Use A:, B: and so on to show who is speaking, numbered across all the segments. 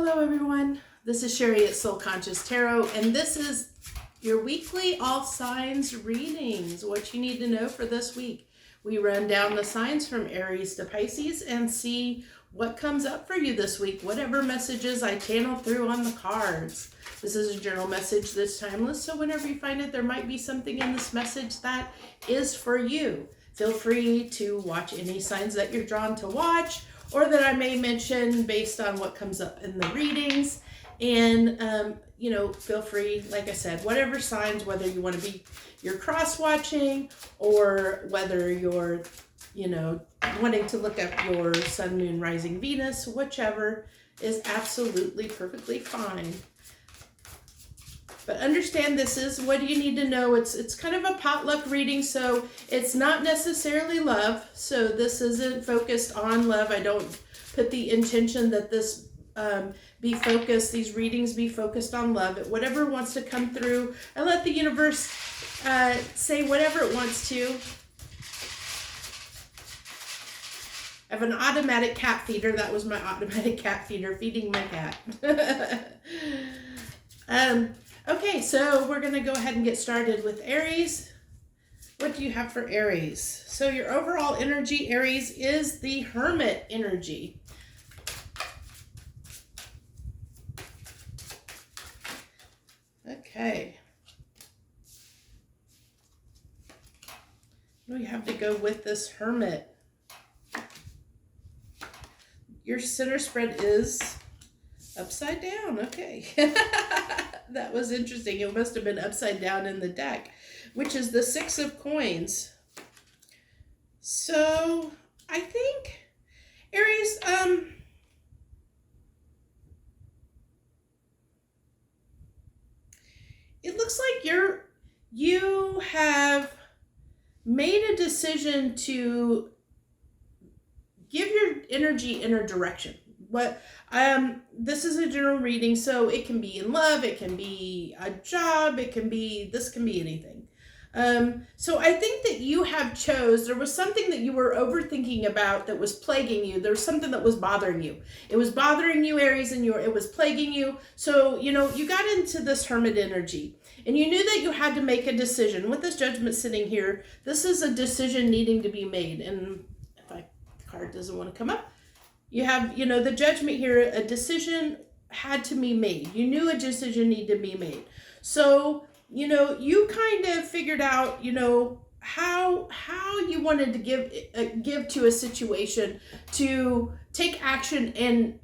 A: Hello everyone, this is Sherry at Soul Conscious Tarot, and this is your weekly all signs readings, what you need to know for this week. We run down the signs from Aries to Pisces and see what comes up for you this week, whatever messages I channel through on the cards. This is a general message that's timeless, so whenever you find it, there might be something in this message that is for you. Feel free to watch any signs that you're drawn to watch, or that I may mention based on what comes up in the readings. And, feel free, like I said, whatever signs, whether you want to be, you're cross-watching, or whether you're, wanting to look up your sun, moon, rising, Venus, whichever is absolutely perfectly fine. But understand this is what you need to know. It's kind of a potluck reading, so it's not necessarily love. So this isn't focused on love. I don't put the intention that this be focused, these readings be focused on love. Whatever wants to come through, I let the universe say whatever it wants to. I have an automatic cat feeder. That was my automatic cat feeder, feeding my cat. Okay, so we're going to go ahead and get started with Aries. What do you have for Aries? So your overall energy, Aries, is the Hermit energy. Okay. We have to go with this Hermit. Your center spread is upside down. Okay. That was interesting. It must have been upside down in the deck, which is the Six of Coins. So I think Aries, it looks like you have made a decision to give your energy in a direction. This is a general reading, so it can be in love, it can be a job, this can be anything. So I think that you have there was something that you were overthinking about that was plaguing you. There was something that was bothering you. It was bothering you, Aries, and it was plaguing you. So, you got into this Hermit energy, and you knew that you had to make a decision. With this Judgment sitting here, this is a decision needing to be made. And if the card doesn't want to come up, you have, the Judgment here, a decision had to be made. You knew a decision needed to be made. So, you kind of figured out, how you wanted to give to a situation, to take action and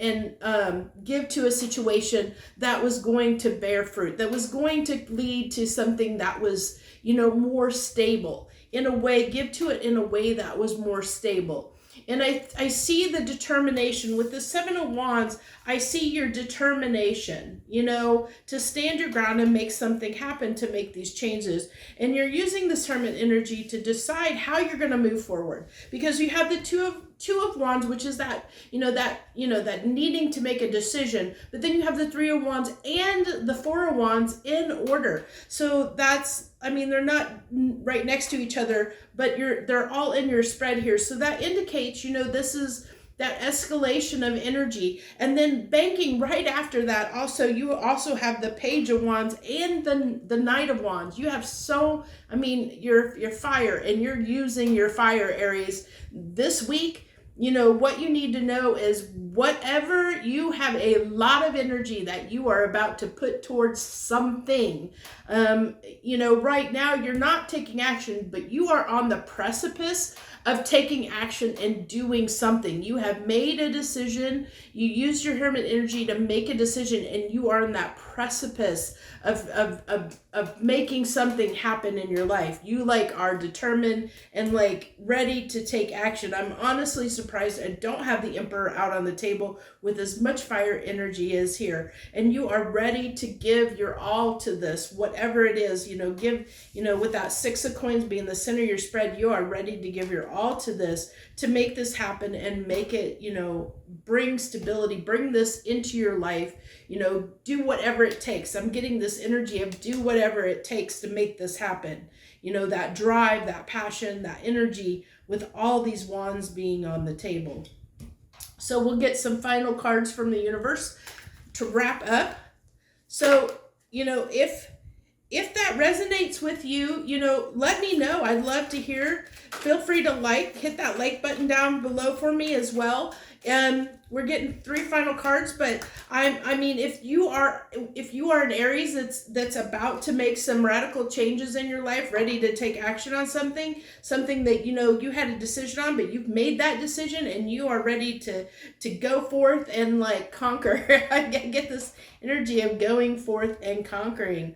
A: give to a situation that was going to bear fruit, that was going to lead to something that was, more stable. In a way, give to it in a way that was more stable. And I see the determination with the Seven of Wands. I see your determination, to stand your ground and make something happen, to make these changes. And you're using this Hermit energy to decide how you're going to move forward, because you have the Two of Wands, which is that needing to make a decision. But then you have the Three of Wands and the Four of Wands in order. So they're not right next to each other, but they're all in your spread here. So that indicates, this is that escalation of energy. And then banking right after that, you also have the Page of Wands and the Knight of Wands. You have your fire, and you're using your fire, Aries. This week, what you need to know is whatever you have a lot of energy that you are about to put towards something, right now you're not taking action, but you are on the precipice of taking action and doing something. You have made a decision. You use your Hermit energy to make a decision, and you are in that precipice of making something happen in your life. You are determined and ready to take action. I'm honestly surprised I don't have the Emperor out on the table with as much fire energy as here. And you are ready to give your all to this, whatever it is, with that Six of Coins being the center of your spread, you are ready to give your all to this, to make this happen and make it, bring stability, bring this into your life, do whatever it takes. I'm getting this energy of do whatever it takes to make this happen. That drive, that passion, that energy, with all these wands being on the table. So we'll get some final cards from the universe. to wrap up. So, if that resonates with you, let me know. I'd love to hear. Feel free to hit that like button down below for me as well. We're getting 3 final cards, but I mean, if you are an Aries that's about to make some radical changes in your life, ready to take action on something that you had a decision on, but you've made that decision and you are ready to go forth and like conquer. I get this energy of going forth and conquering.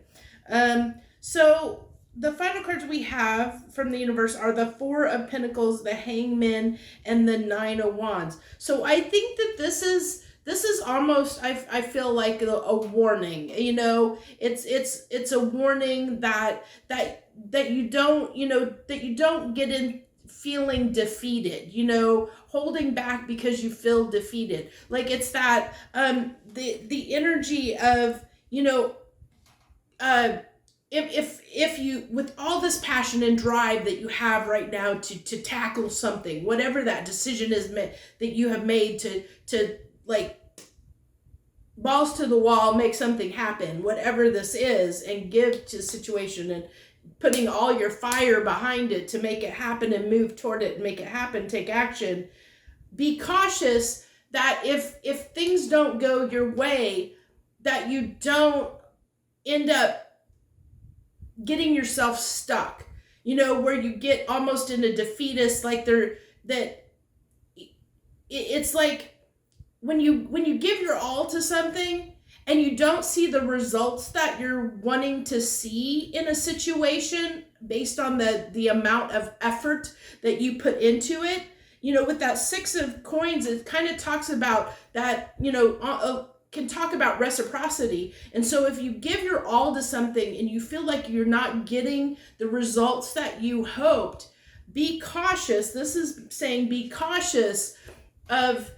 A: So the final cards we have from the universe are the 4 of Pentacles, the Hangman, and the 9 of Wands. So I think that this is almost, I feel like a warning. It's a warning that you don't get in feeling defeated, holding back because you feel defeated. Like it's that the energy of if you, with all this passion and drive that you have right now to tackle something, whatever that decision is that you have made to like balls to the wall, make something happen, whatever this is, and give to the situation and putting all your fire behind it to make it happen and move toward it and make it happen, take action. Be cautious that if things don't go your way, that you don't end up getting yourself stuck, where you get almost in a defeatist, like it's like when you give your all to something and you don't see the results that you're wanting to see in a situation based on the amount of effort that you put into it. With that 6 of coins, it kind of talks about that, can talk about reciprocity. And so if you give your all to something and you feel like you're not getting the results that you hoped, be cautious. This is saying be cautious of,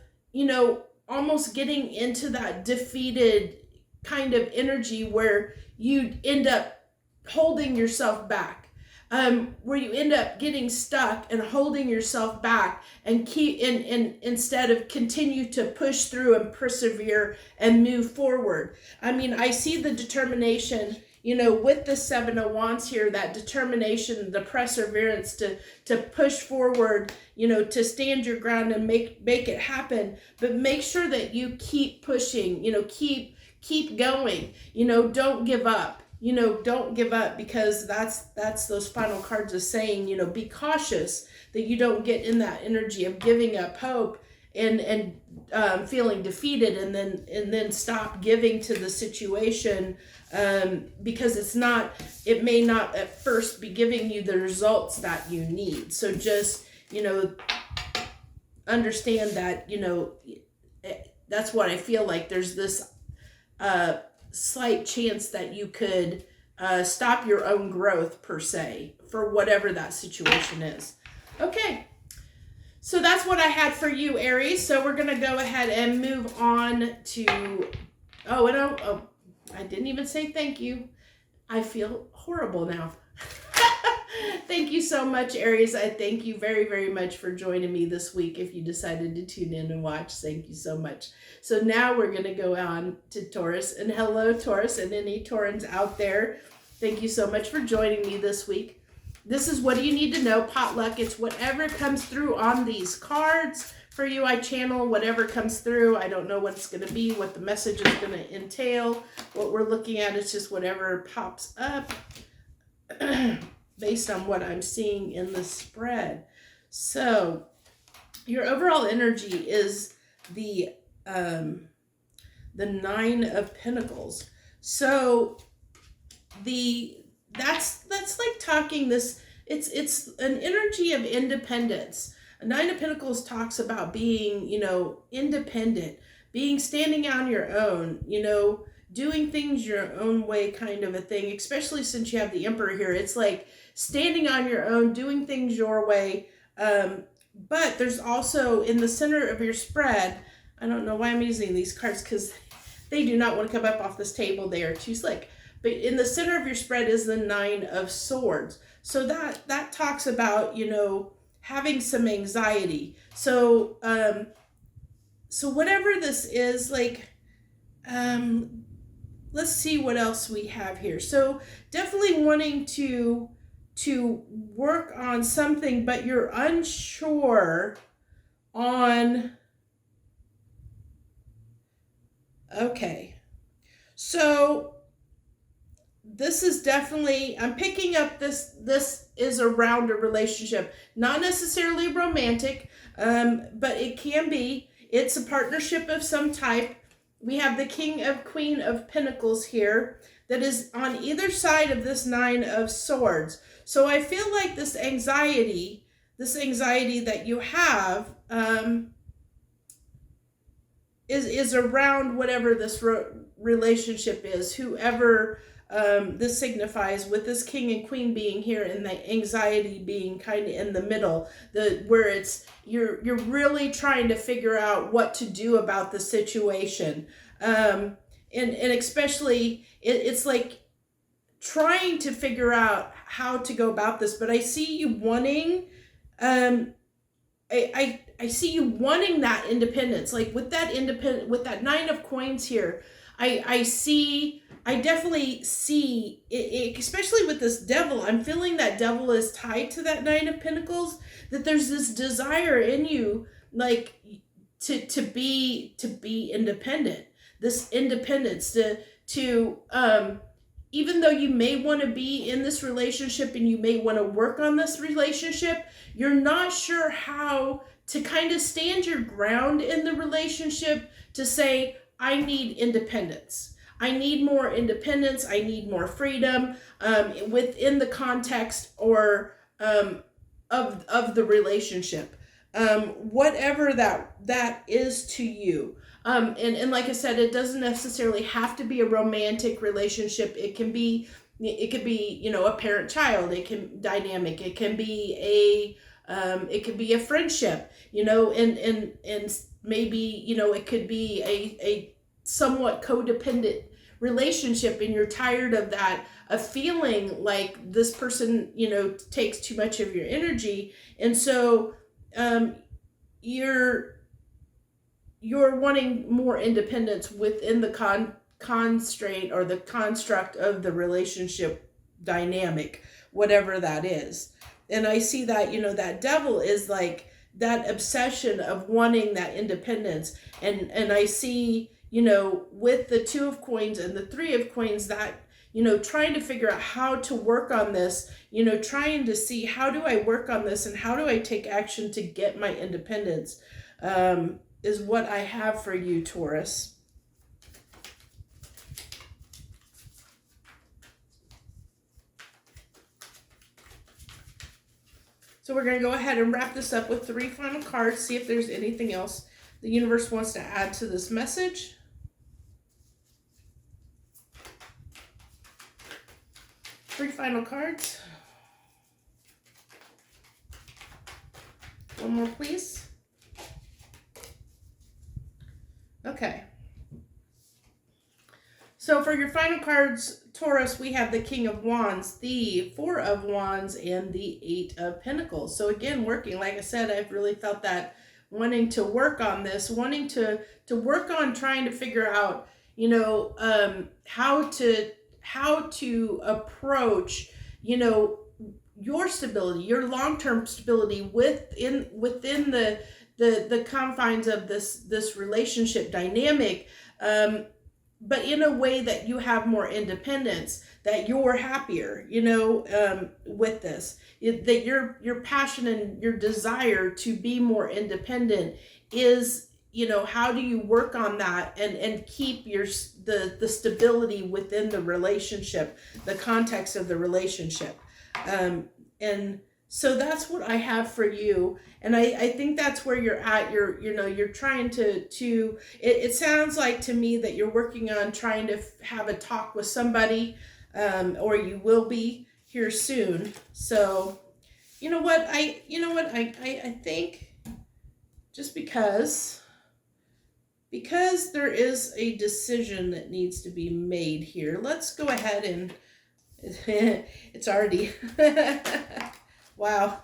A: almost getting into that defeated kind of energy where you end up holding yourself back. Where you end up getting stuck and holding yourself back and instead of continue to push through and persevere and move forward. I mean, I see the determination, with the 7 of Wands here, that determination, the perseverance to push forward, to stand your ground and make it happen, but make sure that you keep pushing, keep going, don't give up. Don't give up, because that's those final cards are saying, be cautious that you don't get in that energy of giving up hope and feeling defeated and then stop giving to the situation, because it may not at first be giving you the results that you need. So just, understand that, that's what I feel like. There's this slight chance that you could stop your own growth, per se, for whatever that situation is. Okay, so that's what I had for you, Aries. So we're gonna go ahead and move on to I didn't even say thank you. I feel horrible now. Thank you so much, Aries. I thank you very, very much for joining me this week. If you decided to tune in and watch, thank you so much. So now we're going to go on to Taurus. And hello, Taurus, and any Taurans out there. Thank you so much for joining me this week. This is What Do You Need to Know Potluck. It's whatever comes through on these cards. For you, I channel whatever comes through. I don't know what it's going to be, what the message is going to entail. What we're looking at is just whatever pops up based on what I'm seeing in the spread. So your overall energy is the 9 of Pentacles. So that's like talking this, it's an energy of independence. A 9 of Pentacles talks about being, independent, standing on your own, doing things your own way, kind of a thing, especially since you have the Emperor here. It's like standing on your own, doing things your way. But there's also in the center of your spread, I don't know why I'm using these cards because they do not want to come up off this table. They are too slick. But in the center of your spread is the 9 of Swords. So that talks about, having some anxiety. So, so whatever this is, like, let's see what else we have here. So definitely wanting to work on something, but you're unsure on. Okay, so this is definitely, I'm picking up this is around a relationship, not necessarily romantic, but it can be. It's a partnership of some type. We have the Queen of Pentacles here that is on either side of this Nine of Swords. So I feel like this anxiety that you have is around whatever this relationship is, whoever this signifies, with this King and Queen being here and the anxiety being kind of in the middle, where it's you're really trying to figure out what to do about the situation, and especially it's like trying to figure out how to go about this. But I see you wanting, I see you wanting that independence, like with that Nine of Coins here. I definitely see it, especially with this Devil. I'm feeling that Devil is tied to that Nine of Pentacles, that there's this desire in you, like to be independent. This independence to even though you may want to be in this relationship and you may want to work on this relationship, you're not sure how to kind of stand your ground in the relationship to say, I need independence. I need more independence. I need more freedom within the context or of the relationship. Whatever that is to you. And like I said, it doesn't necessarily have to be a romantic relationship. It could be, a parent-child. It can dynamic. It can be a friendship, and maybe, it could be a somewhat codependent relationship, and you're tired of that, of feeling like this person, takes too much of your energy. And so, you're wanting more independence within the constraint or the construct of the relationship dynamic, whatever that is. And I see that, that Devil is like that obsession of wanting that independence. And I see, with the Two of Coins and the Three of Coins, that, trying to figure out how to work on this, trying to see, how do I work on this and how do I take action to get my independence, is what I have for you, Taurus. So we're going to go ahead and wrap this up with 3 final cards, see if there's anything else the universe wants to add to this message. Three final cards. One more, please. Okay. So for your final cards, Taurus, we have the King of Wands, the Four of Wands, and the Eight of Pentacles. So again, working, like I said, I've really felt that wanting to work on this, wanting to work on trying to figure out, how to approach, your stability, your long-term stability within the confines of this relationship dynamic, but in a way that you have more independence, that you're happier, with this, that your passion and your desire to be more independent is, how do you work on that and keep the stability within the relationship, the context of the relationship. And so that's what I have for you. And I think that's where you're at. You're trying to it sounds like to me that you're working on trying to have a talk with somebody, or you will be here soon. So, I think just because there is a decision that needs to be made here, let's go ahead and it's already wow.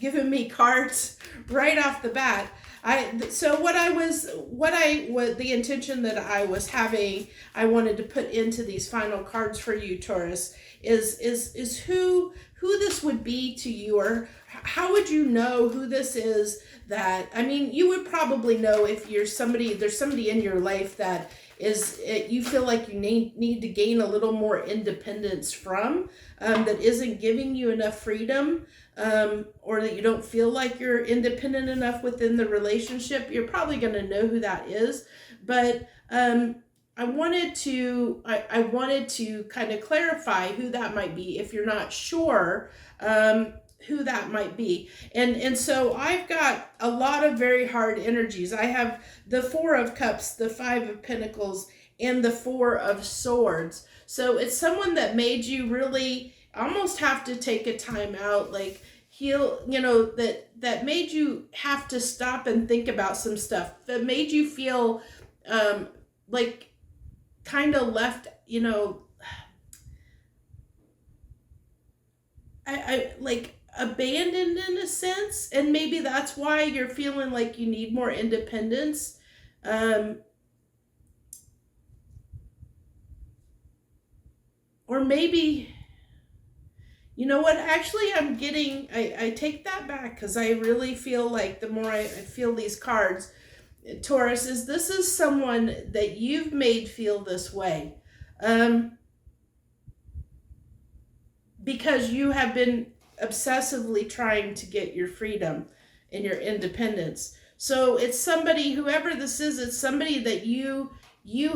A: giving me cards right off the bat. The intention that I was having, I wanted to put into these final cards for you, Taurus, is who this would be to you, or how would you know who this is? That, I mean, you would probably know if there's somebody in your life that you feel like you need to gain a little more independence from, that isn't giving you enough freedom, or that you don't feel like you're independent enough within the relationship. You're probably going to know who that is. But I wanted to kind of clarify who that might be if you're not sure who that might be. And so I've got a lot of very hard energies. I have the Four of Cups, the Five of Pentacles, and the Four of Swords. So it's someone that made you really almost have to take a time out, like that made you have to stop and think about some stuff, that made you feel like kind of left, I like abandoned in a sense, and maybe that's why you're feeling like you need more independence. Or maybe, you know what, actually I take that back, because I really feel like the more I feel these cards, Taurus, this is someone that you've made feel this way. Because you have been obsessively trying to get your freedom and your independence. So it's somebody, whoever this is, it's somebody that you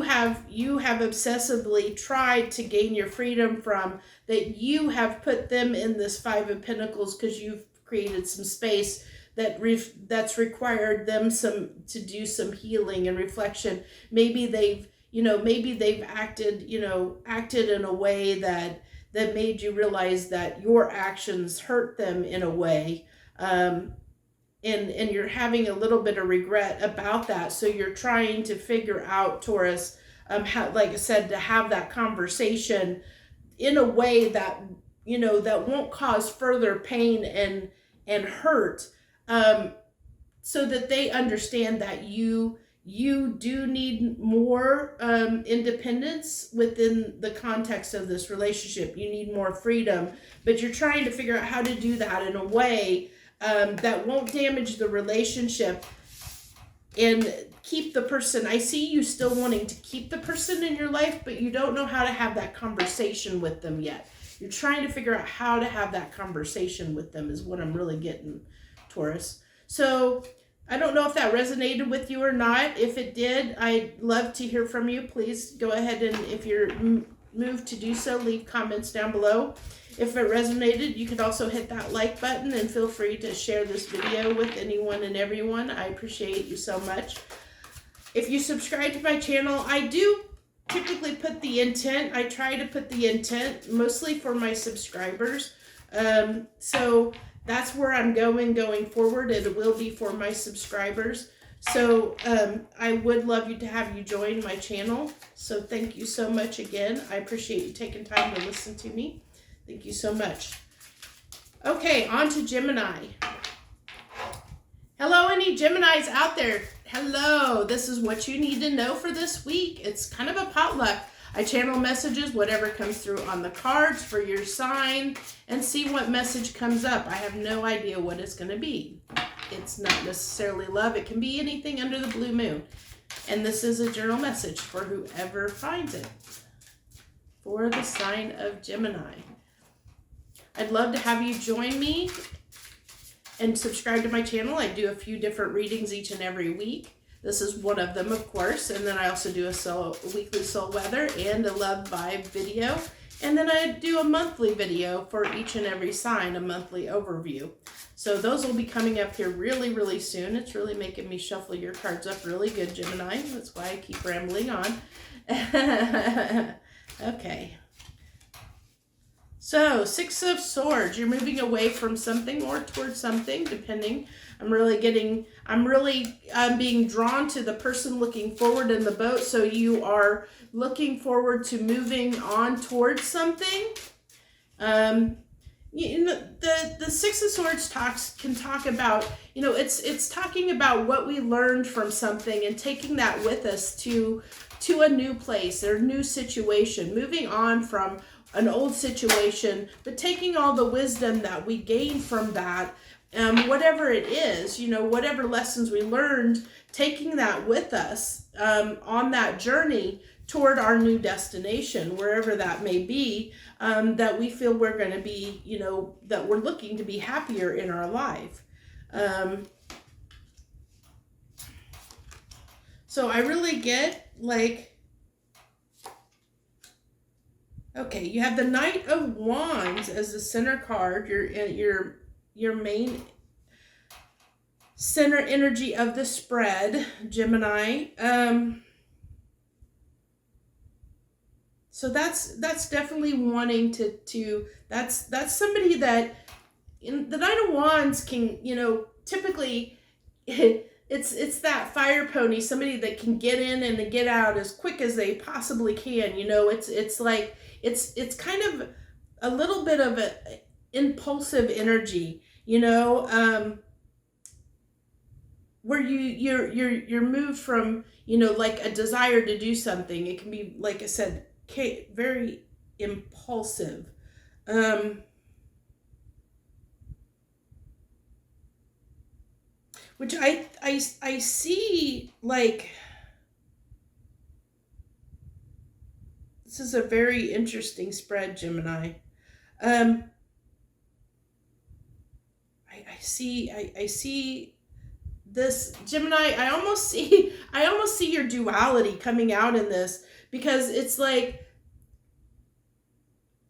A: have obsessively tried to gain your freedom from, that you have put them in this Five of Pentacles because you've created some space that's required them to do some healing and reflection. Maybe they've acted in a way that made you realize that your actions hurt them in a way, and you're having a little bit of regret about that. So you're trying to figure out, Taurus, how, like I said, to have that conversation in a way that that won't cause further pain and hurt, so that they understand that you do need more independence within the context of this relationship. You need more freedom, but you're trying to figure out how to do that in a way that won't damage the relationship and keep the person. I see you still wanting to keep the person in your life, but you don't know how to have that conversation with them yet. You're trying to figure out how to have that conversation with them is what I'm really getting, Taurus. So I don't know if that resonated with you or not. If it did, I'd love to hear from you. Please go ahead and, if you're moved to do so, leave comments down below. If it resonated, you could also hit that like button, and feel free to share this video with anyone and everyone. I appreciate you so much. If you subscribe to my channel, I do typically put the intent. I try to put the intent mostly for my subscribers. So that's where I'm going forward. It will be for my subscribers. So I would love to have you join my channel. So thank you so much again. I appreciate you taking time to listen to me. Thank you so much. Okay, on to Gemini. Hello, any Geminis out there? Hello, this is what you need to know for this week. It's kind of a potluck. I channel messages, whatever comes through on the cards for your sign, and see what message comes up. I have no idea what it's going to be. It's not necessarily love. It can be anything under the blue moon. And this is a journal message for whoever finds it. For the sign of Gemini. I'd love to have you join me and subscribe to my channel. I do a few different readings each and every week. This is one of them, of course. And then I also do a weekly soul weather and a love vibe video. And then I do a monthly video for each and every sign, a monthly overview. So those will be coming up here really, really soon. It's really making me shuffle your cards up really good, Gemini. That's why I keep rambling on. Okay. So, Six of Swords, you're moving away from something or towards something, depending. I'm being drawn to the person looking forward in the boat. So you are looking forward to moving on towards something. you know, the Six of Swords can talk about, you know, it's talking about what we learned from something and taking that with us to a new place or new situation, moving on from an old situation, but taking all the wisdom that we gained from that, whatever it is, you know, whatever lessons we learned, taking that with us on that journey toward our new destination, wherever that may be, that we feel we're going to be, you know, that we're looking to be happier in our life. So I really get like, okay, you have the Knight of Wands as the center card, your main center energy of the spread, Gemini. So that's definitely wanting to that's somebody that in the Knight of Wands can, you know, typically it's that fire pony, somebody that can get in and get out as quick as they possibly can. You know, it's like it's kind of a little bit of a impulsive energy, you know, where you're moved from, you know, like a desire to do something. It can be, like I said, very impulsive. Which I see, like, this is a very interesting spread, Gemini. I see this, Gemini. I almost see your duality coming out in this, because it's like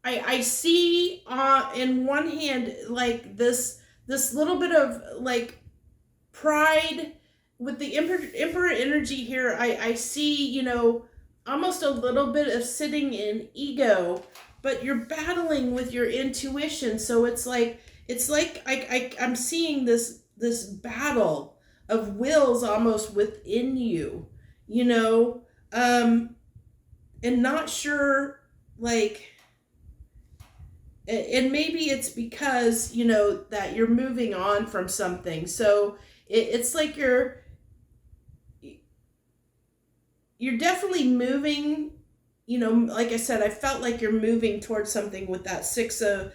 A: I see in one hand like this little bit of like pride with the emperor energy here. I see, you know, almost a little bit of sitting in ego, but you're battling with your intuition. So it's like I'm seeing this battle of wills almost within you, you know, and not sure, like, and maybe it's because, you know, that you're moving on from something. So it's like you're definitely moving, you know, like I said, I felt like you're moving towards something with that Six of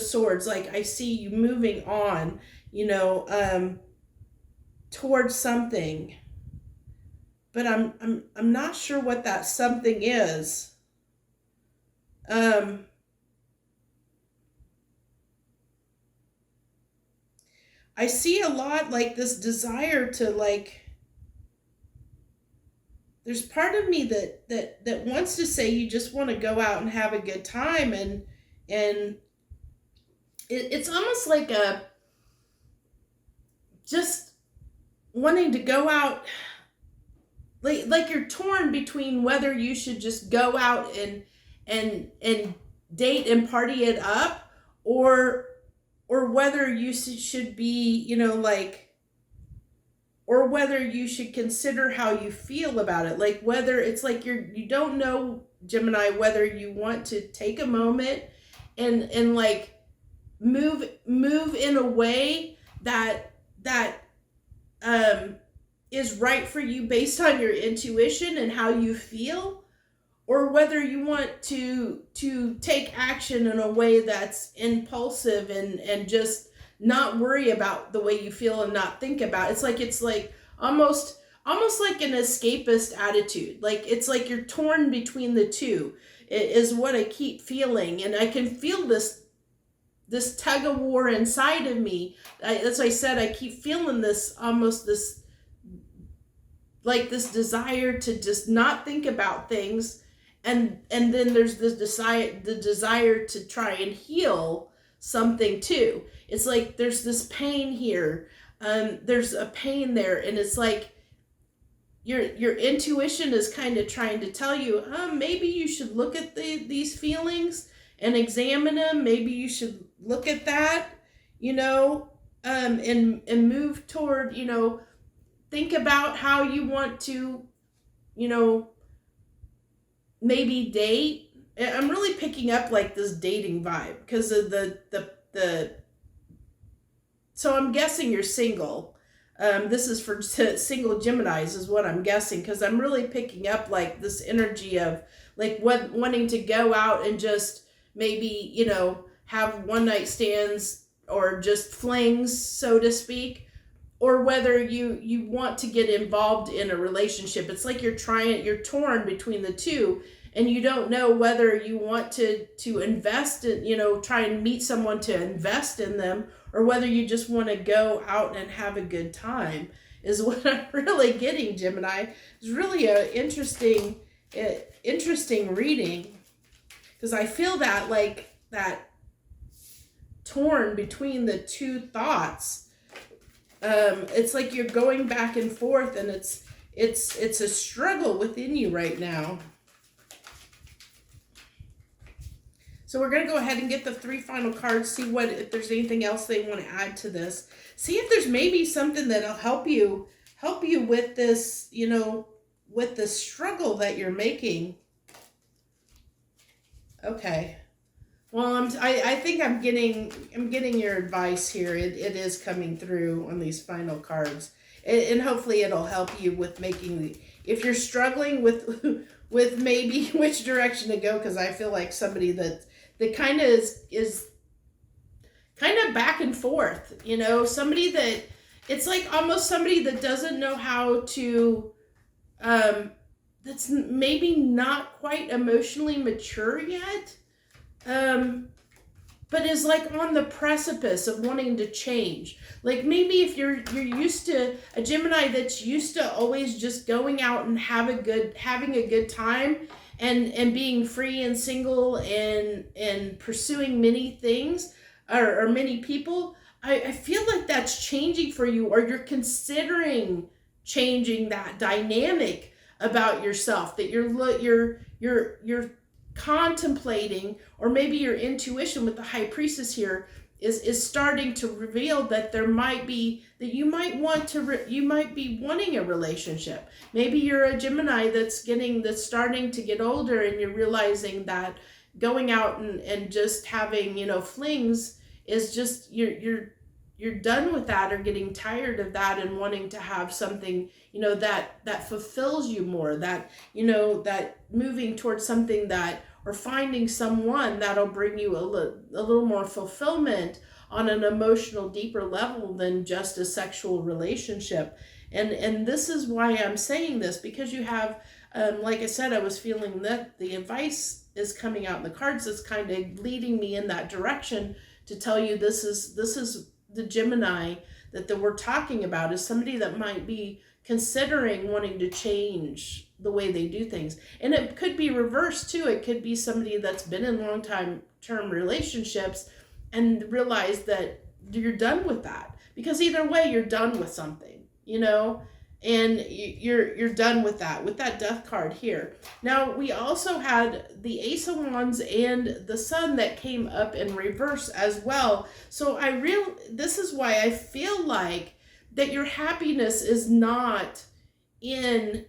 A: Swords. Like I see you moving on, you know, towards something, but I'm not sure what that something is. I see a lot like this desire to, like, there's part of me that wants to say you just want to go out and have a good time, and it's almost like a just wanting to go out, like you're torn between whether you should just go out and date and party it up, or whether you should be, you know, like, or whether you should consider how you feel about it. Like whether it's like you don't know, Gemini, whether you want to take a moment and like move in a way that is right for you based on your intuition and how you feel, or whether you want to take action in a way that's impulsive and just not worry about the way you feel and not think about it. It's like almost like an escapist attitude. Like it's like you're torn between the two, is what I keep feeling. And I can feel this tug of war inside of me. As I said, I keep feeling this, almost this, like this desire to just not think about things. And then there's this desire to try and heal something too. It's like there's this pain here. There's a pain there, and it's like your intuition is kind of trying to tell you, maybe you should look at these feelings and examine them. Maybe you should look at that, you know, and move toward, you know, think about how you want to, you know, maybe date, I'm really picking up like this dating vibe because of so I'm guessing you're single. This is for single Geminis is what I'm guessing, because I'm really picking up like this energy of like wanting to go out and just maybe, you know, have one night stands or just flings, so to speak, or whether you want to get involved in a relationship. It's like you're torn between the two, and you don't know whether you want to invest in, you know, try and meet someone to invest in them, or whether you just want to go out and have a good time, is what I'm really getting, Gemini. It's really a interesting reading, because I feel that like that torn between the two thoughts. It's like you're going back and forth, and it's a struggle within you right now. So we're going to go ahead and get the 3 final cards, see if there's anything else they want to add to this. See if there's maybe something that'll help you with this, you know, with the struggle that you're making. Okay. Well, I think I'm getting your advice here. It is coming through on these final cards. And hopefully it'll help you with making if you're struggling with maybe which direction to go, because I feel like somebody that kind of is kind of back and forth, you know, somebody that it's like almost somebody that doesn't know how to that's maybe not quite emotionally mature yet, but is like on the precipice of wanting to change. Like maybe if you're used to a Gemini that's used to always just going out and having a good time and being free and single and pursuing many things or many people, I feel like that's changing for you, or you're considering changing that dynamic about yourself, that you're contemplating, or maybe your intuition with the High Priestess here is starting to reveal that there might be, that you might be wanting a relationship. Maybe you're a Gemini that's starting to get older, and you're realizing that going out and just having, you know, flings is just, you're done with that, or getting tired of that, and wanting to have something, you know, that fulfills you more, that, you know, that moving towards something that, or finding someone that'll bring you a little more fulfillment on an emotional, deeper level than just a sexual relationship. And this is why I'm saying this, because you have, like I said, I was feeling that the advice is coming out in the cards that's kind of leading me in that direction to tell you this is the Gemini that we're talking about, is somebody that might be considering wanting to change the way they do things. And it could be reversed too. It could be somebody that's been in long-term relationships and realize that you're done with that, because either way you're done with something, you know, and you're done with that Death card here. Now we also had the Ace of Wands and the Sun that came up in reverse as well. So this is why I feel like that your happiness is not in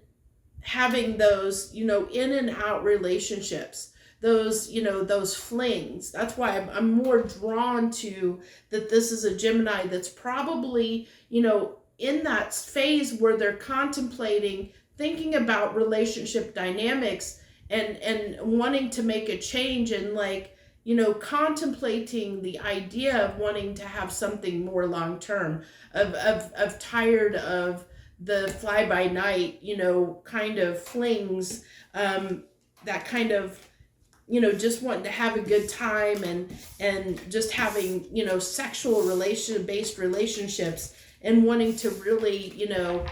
A: having those, you know, in and out relationships, those, you know, those flings. That's why I'm more drawn to that this is a Gemini that's probably, you know, in that phase where they're contemplating, thinking about relationship dynamics and wanting to make a change, and like, you know, contemplating the idea of wanting to have something more long-term, of tired of the fly-by-night, you know, kind of flings, that kind of, you know, just wanting to have a good time and just having, you know, sexual based relationships, and wanting to really, you know,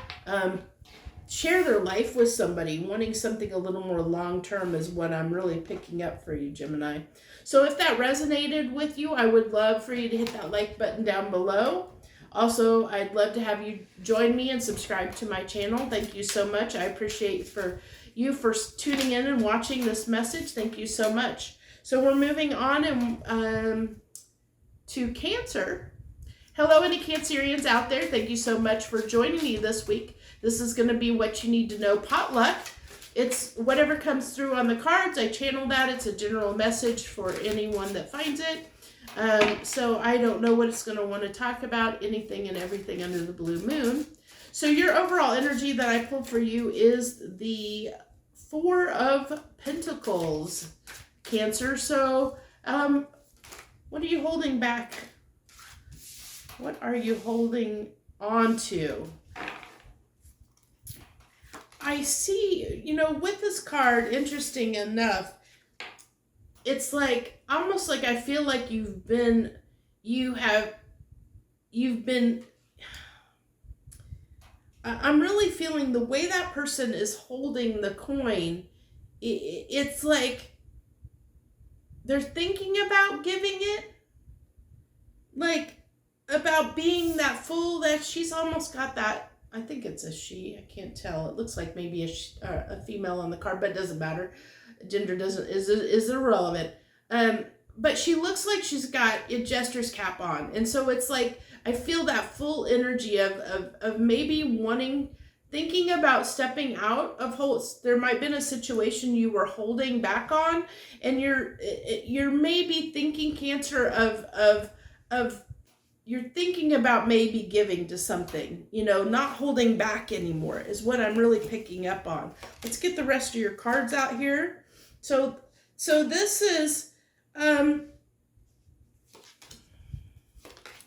A: share their life with somebody, wanting something a little more long-term is what I'm really picking up for you, Gemini. So if that resonated with you, I would love for you to hit that like button down below. Also, I'd love to have you join me and subscribe to my channel. Thank you so much. I appreciate you for tuning in and watching this message. Thank you so much. So we're moving on to Cancer. Hello, any Cancerians out there. Thank you so much for joining me this week. This is going to be what you need to know potluck. it's whatever comes through on the cards. I channel that. It's a general message for anyone that finds it. So I don't know what it's going to want to talk about, anything and everything under the blue moon. So your overall energy that I pulled for you is the Four of Pentacles, Cancer. So what are you holding back? What are you holding on to? I see, you know, with this card, interesting enough, it's like, almost like I feel like you've been, I'm really feeling the way that person is holding the coin, it's like they're thinking about giving it, like about being that full, that she's almost got that. I think it's a she. I can't tell. It looks like maybe a female on the card, but it doesn't matter. Gender is irrelevant. But she looks like she's got a jester's cap on, and so it's like I feel that full energy of maybe thinking about stepping out of holds. There might have been a situation you were holding back on, and you're maybe thinking, Cancer, of you're thinking about maybe giving to something, you know, not holding back anymore is what I'm really picking up on. Let's get the rest of your cards out here. So this is, let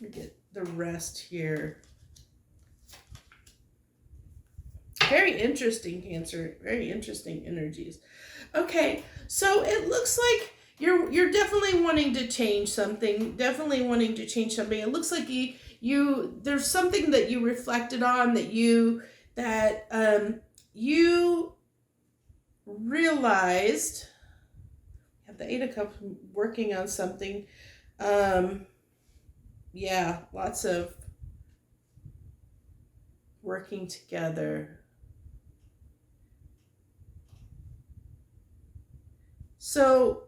A: me get the rest here. Very interesting, Cancer. Very interesting energies. Okay, so it looks like you're definitely wanting to change something. Definitely wanting to change something. It looks like you there's something that you reflected on, that you realized. You have the Eight of Cups, working on something. Yeah, lots of working together. So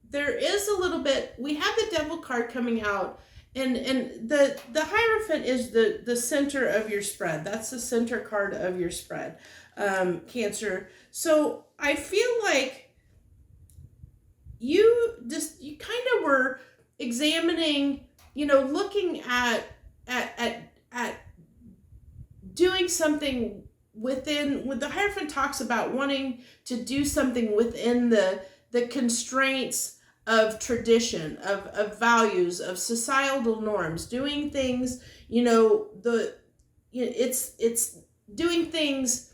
A: there is a little bit, we have the Devil card coming out, and the Hierophant is the center of your spread. That's the center card of your spread, Cancer. So I feel like you kind of were examining, you know, looking at doing something within, when the Hierophant talks about wanting to do something within the constraints of tradition, of values, of societal norms, doing things, you know, it's doing things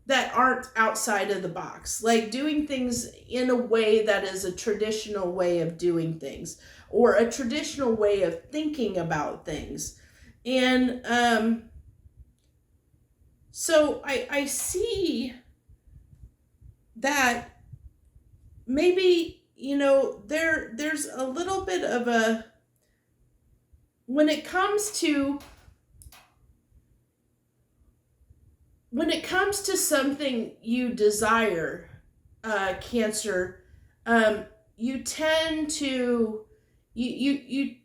A: that aren't outside of the box, like doing things in a way that is a traditional way of doing things, or a traditional way of thinking about things. And so I see that maybe, you know, there's a little bit of a, when it comes to something you desire, Cancer, you tend to you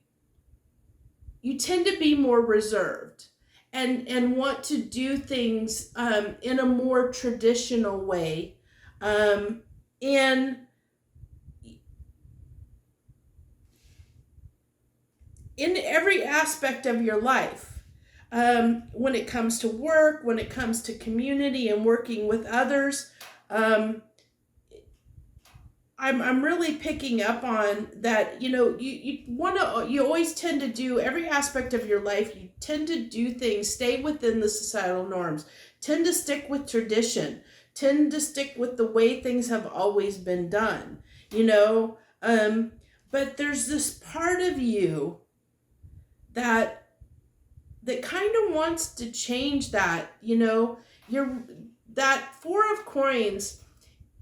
A: tend to be more reserved and want to do things in a more traditional way, and in every aspect of your life, when it comes to work, when it comes to community and working with others, I'm really picking up on that. You know, you always tend to do every aspect of your life. You tend to do things, stay within the societal norms, tend to stick with tradition, tend to stick with the way things have always been done, you know. But there's this part of you that kind of wants to change that, you know. That Four of Coins,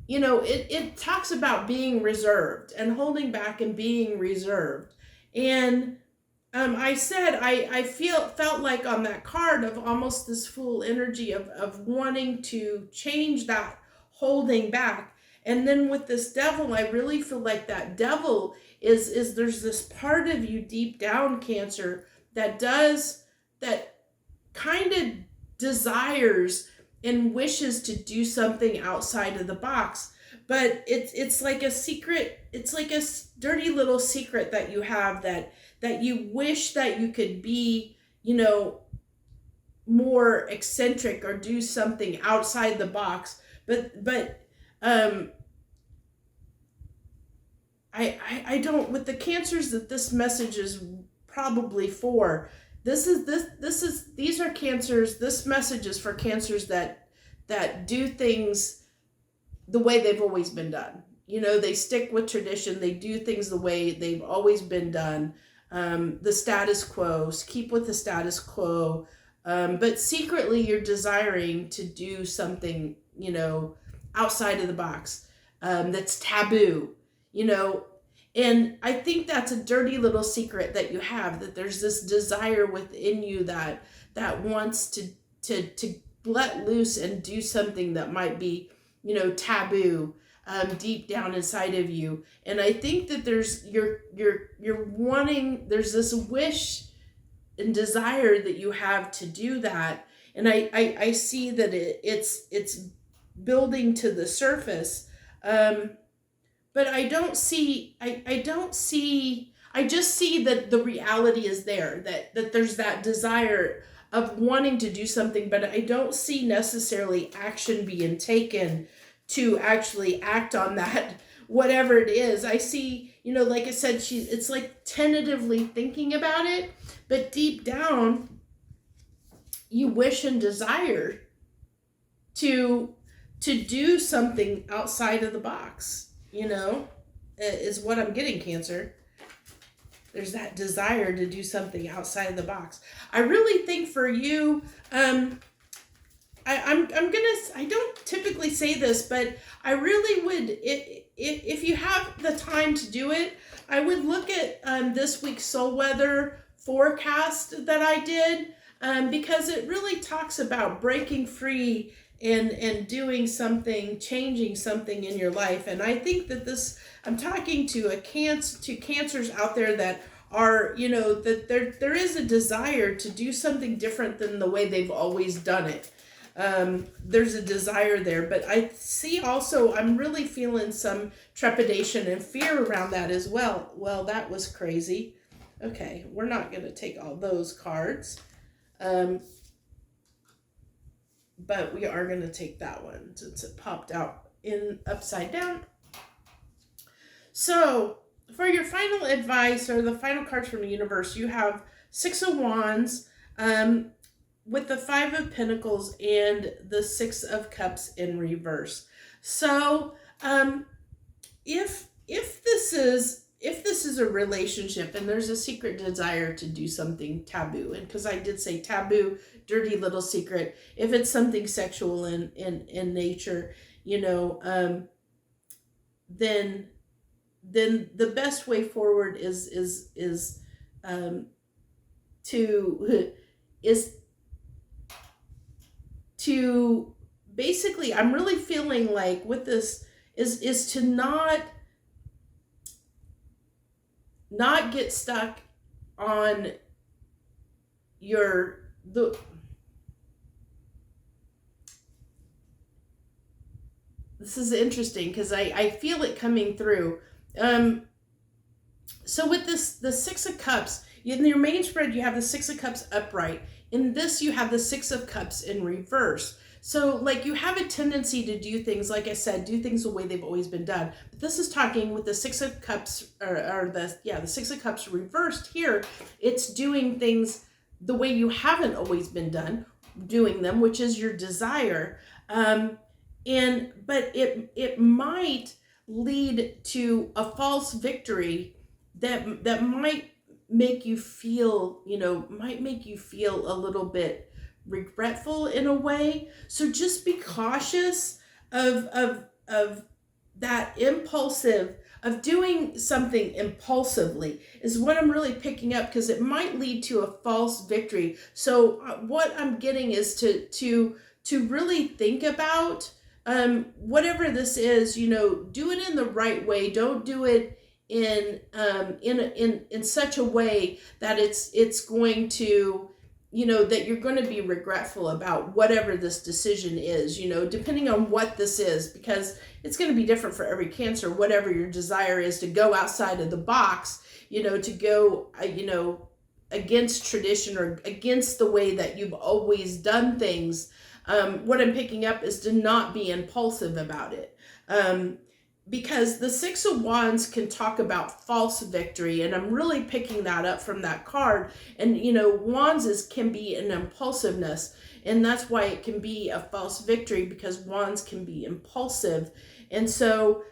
A: you know, it talks about being reserved and holding back and being reserved. And I said, I felt like on that card of almost this full energy of wanting to change that holding back. And then with this Devil, I really feel like that Devil is there's this part of you deep down, Cancer, that kind of desires and wishes to do something outside of the box, but it's like a secret, it's like a dirty little secret that you have, that you wish that you could be, more eccentric or do something outside the box, but I don't, with the Cancers that this message is probably for. These are Cancers. This message is for Cancers that do things the way they've always been done. They stick with tradition. They do things the way they've always been done. The status quo. Keep with the status quo. But secretly, you're desiring to do something, outside of the box, that's taboo. And I think that's a dirty little secret that you have, that there's this desire within you that wants to let loose and do something that might be, taboo, deep down inside of you. And I think that there's you're wanting, there's this wish and desire that you have to do that. And I see that it's building to the surface. But I don't see, I just see that the reality is there, that there's that desire of wanting to do something, but I don't see necessarily action being taken to actually act on that, whatever it is. I see, like I said, it's like tentatively thinking about it, but deep down, you wish and desire to do something outside of the box. Is what I'm getting, Cancer. There's that desire to do something outside of the box. I really think for you, I don't typically say this, but I really would, if you have the time to do it, I would look at this week's soul weather forecast that I did, because it really talks about breaking free and doing something, changing something in your life. And I think that this, I'm talking to Cancers out there that are, that there is a desire to do something different than the way they've always done it. There's a desire there, but I see also, I'm really feeling some trepidation and fear around that as well. Well, that was crazy. Okay, we're not going to take all those cards. But we are going to take that one since it popped out in upside down. So for your final advice, or the final cards from the universe, you have Six of Wands, with the Five of Pentacles and the Six of Cups in reverse. So if this is a relationship and there's a secret desire to do something taboo, and because I did say taboo, dirty little secret, if it's something sexual in nature, then the best way forward is to basically, I'm really feeling like with this is to not get stuck on this is interesting because I feel it coming through. So with the Six of Cups, in your main spread, you have the Six of Cups upright. In this, you have the Six of Cups in reverse. So like you have a tendency to do things, like I said, do things the way they've always been done. But this is talking with the Six of Cups, the Six of Cups reversed here. It's doing things the way you haven't always been doing them, which is your desire. But it might lead to a false victory that might make you feel, a little bit regretful in a way. So just be cautious of that impulsive, of doing something impulsively is what I'm really picking up, because it might lead to a false victory. So what I'm getting is to really think about whatever this is, do it in the right way. Don't do it in such a way that it's going to that you're going to be regretful about whatever this decision is, depending on what this is, because it's going to be different for every Cancer, whatever your desire is to go outside of the box, to go, against tradition or against the way that you've always done things. What I'm picking up is to not be impulsive about it. Because the Six of Wands can talk about false victory, and I'm really picking that up from that card. And Wands can be an impulsiveness, and that's why it can be a false victory, because Wands can be impulsive. And so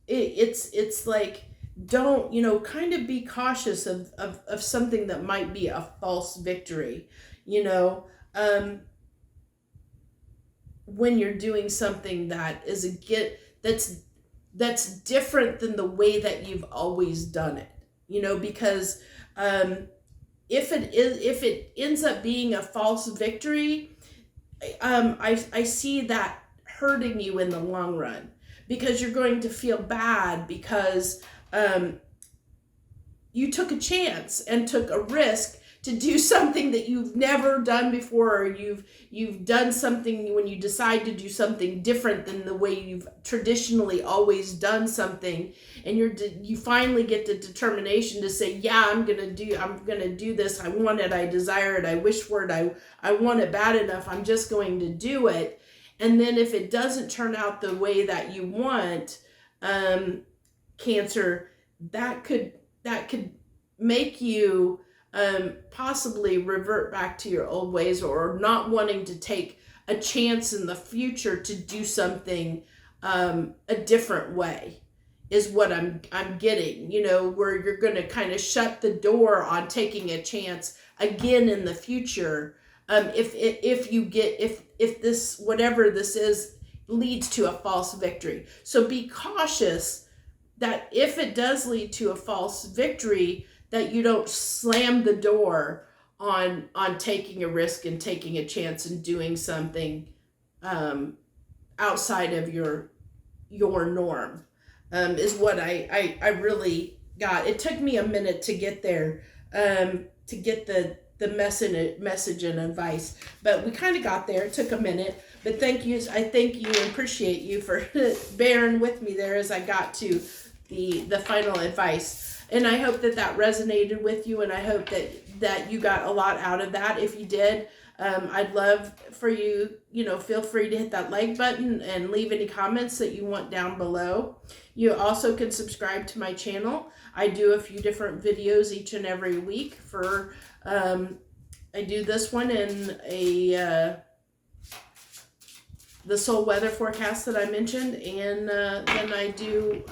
A: it's like, don't kind of be cautious of something that might be a false victory, when you're doing something that is that's different than the way that you've always done it, because if it ends up being a false victory, I see that hurting you in the long run, because you're going to feel bad because you took a chance and took a risk to do something that you've never done before, or you've done something when you decide to do something different than the way you've traditionally always done something, and you finally get the determination to say, yeah, I'm gonna do this. I want it, I desire it, I wish for it, I want it bad enough, I'm just going to do it. And then if it doesn't turn out the way that you want, Cancer, that could make you possibly revert back to your old ways, or not wanting to take a chance in the future to do something a different way, is what I'm getting, where you're going to kind of shut the door on taking a chance again in the future, if this, whatever this is, leads to a false victory. So be cautious that if it does lead to a false victory, that you don't slam the door on taking a risk and taking a chance and doing something outside of your norm, is what I really got. It took me a minute to get there, to get the message and advice, but we kind of got there. It took a minute, but thank you. I thank you and appreciate you for bearing with me there as I got to the final advice. And I hope that resonated with you, and I hope that you got a lot out of that. If you did, I'd love for you, feel free to hit that like button and leave any comments that you want down below. You also can subscribe to my channel. I do a few different videos each and every week for, I do this one in the soul weather forecast that I mentioned, and then I do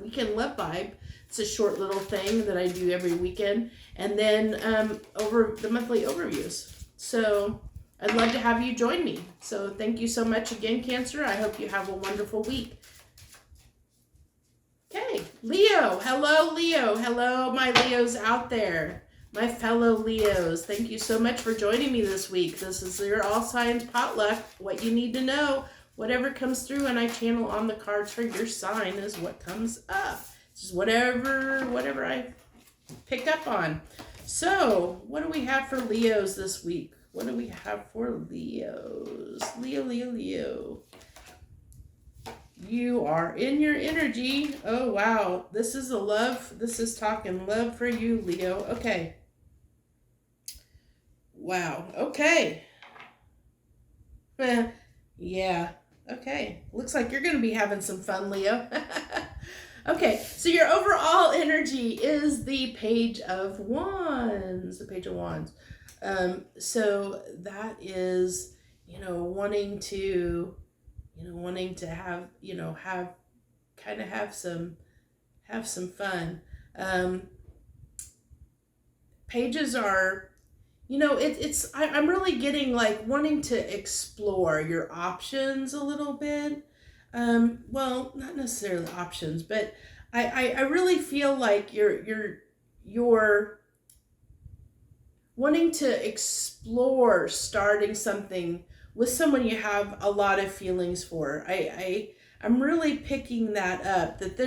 A: weekend love vibe. It's a short little thing that I do every weekend, and then over the monthly overviews. So I'd love to have you join me. So thank you so much again, Cancer. I hope you have a wonderful week. Okay, Leo. Hello, Leo. Hello, my Leos out there. My fellow Leos. Thank you so much for joining me this week. This is your All Signs Potluck. What you need to know. Whatever comes through and I channel on the cards for your sign is what comes up. Just whatever I pick up on. So, what do we have for Leos this week? What do we have for Leos? Leo. You are in your energy. Oh, wow. This is This is talking love for you, Leo. Okay. Wow. Okay. Yeah. Okay. Looks like you're going to be having some fun, Leo. Okay, so your overall energy is the Page of Wands. The Page of Wands. So that is, wanting to have some fun. Pages are, I'm really getting like wanting to explore your options a little bit. Well, not necessarily options, but I really feel like you're wanting to explore starting something with someone you have a lot of feelings for. I'm really picking that up, that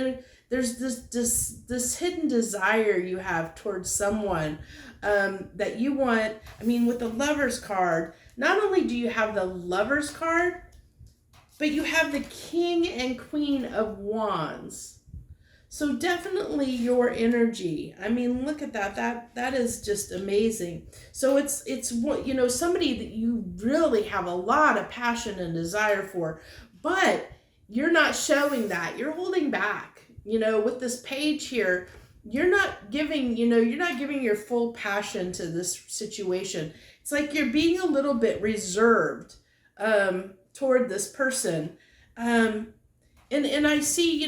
A: there's this hidden desire you have towards someone, that you want. I mean, with the Lover's card, not only do you have the Lover's card, but you have the King and Queen of Wands. So definitely your energy. I mean, look at that. That is just amazing. So it's what, somebody that you really have a lot of passion and desire for, but you're not showing that. You're holding back. With this page here, you're not giving your full passion to this situation. It's like you're being a little bit reserved toward this person. And I see,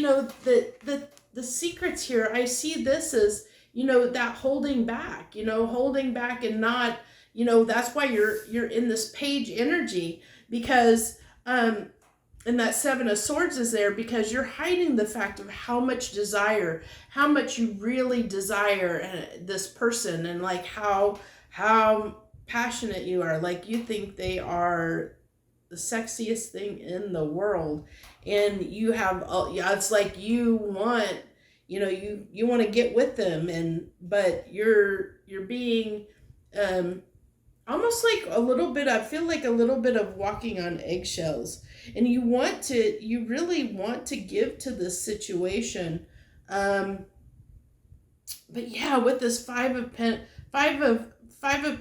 A: the secrets here, I see this as, that holding back, and not, that's why you're in this page energy, because, and that Seven of Swords is there because you're hiding the fact of how much you really desire this person, and like how passionate you are. Like, you think they are the sexiest thing in the world, and you have, it's like you want, you want to get with them, but you're being almost like a little bit, I feel like a little bit of walking on eggshells, and you really want to give to this situation. But yeah, with this Five of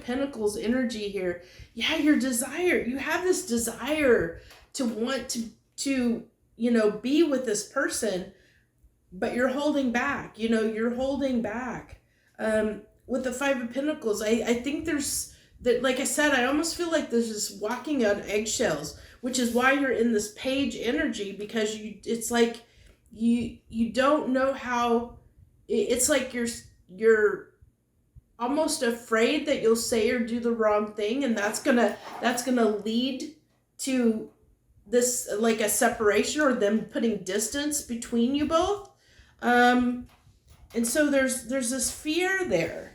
A: Pentacles energy here, yeah, you have this desire to want to be with this person, but you're holding back. You're holding back. With the Five of Pentacles, I think there's that, like I said, I almost feel like there's this walking on eggshells, which is why you're in this page energy, because it's like you don't know how. It's like you're almost afraid that you'll say or do the wrong thing, and that's gonna lead to this, like a separation, or them putting distance between you both. And so there's this fear there,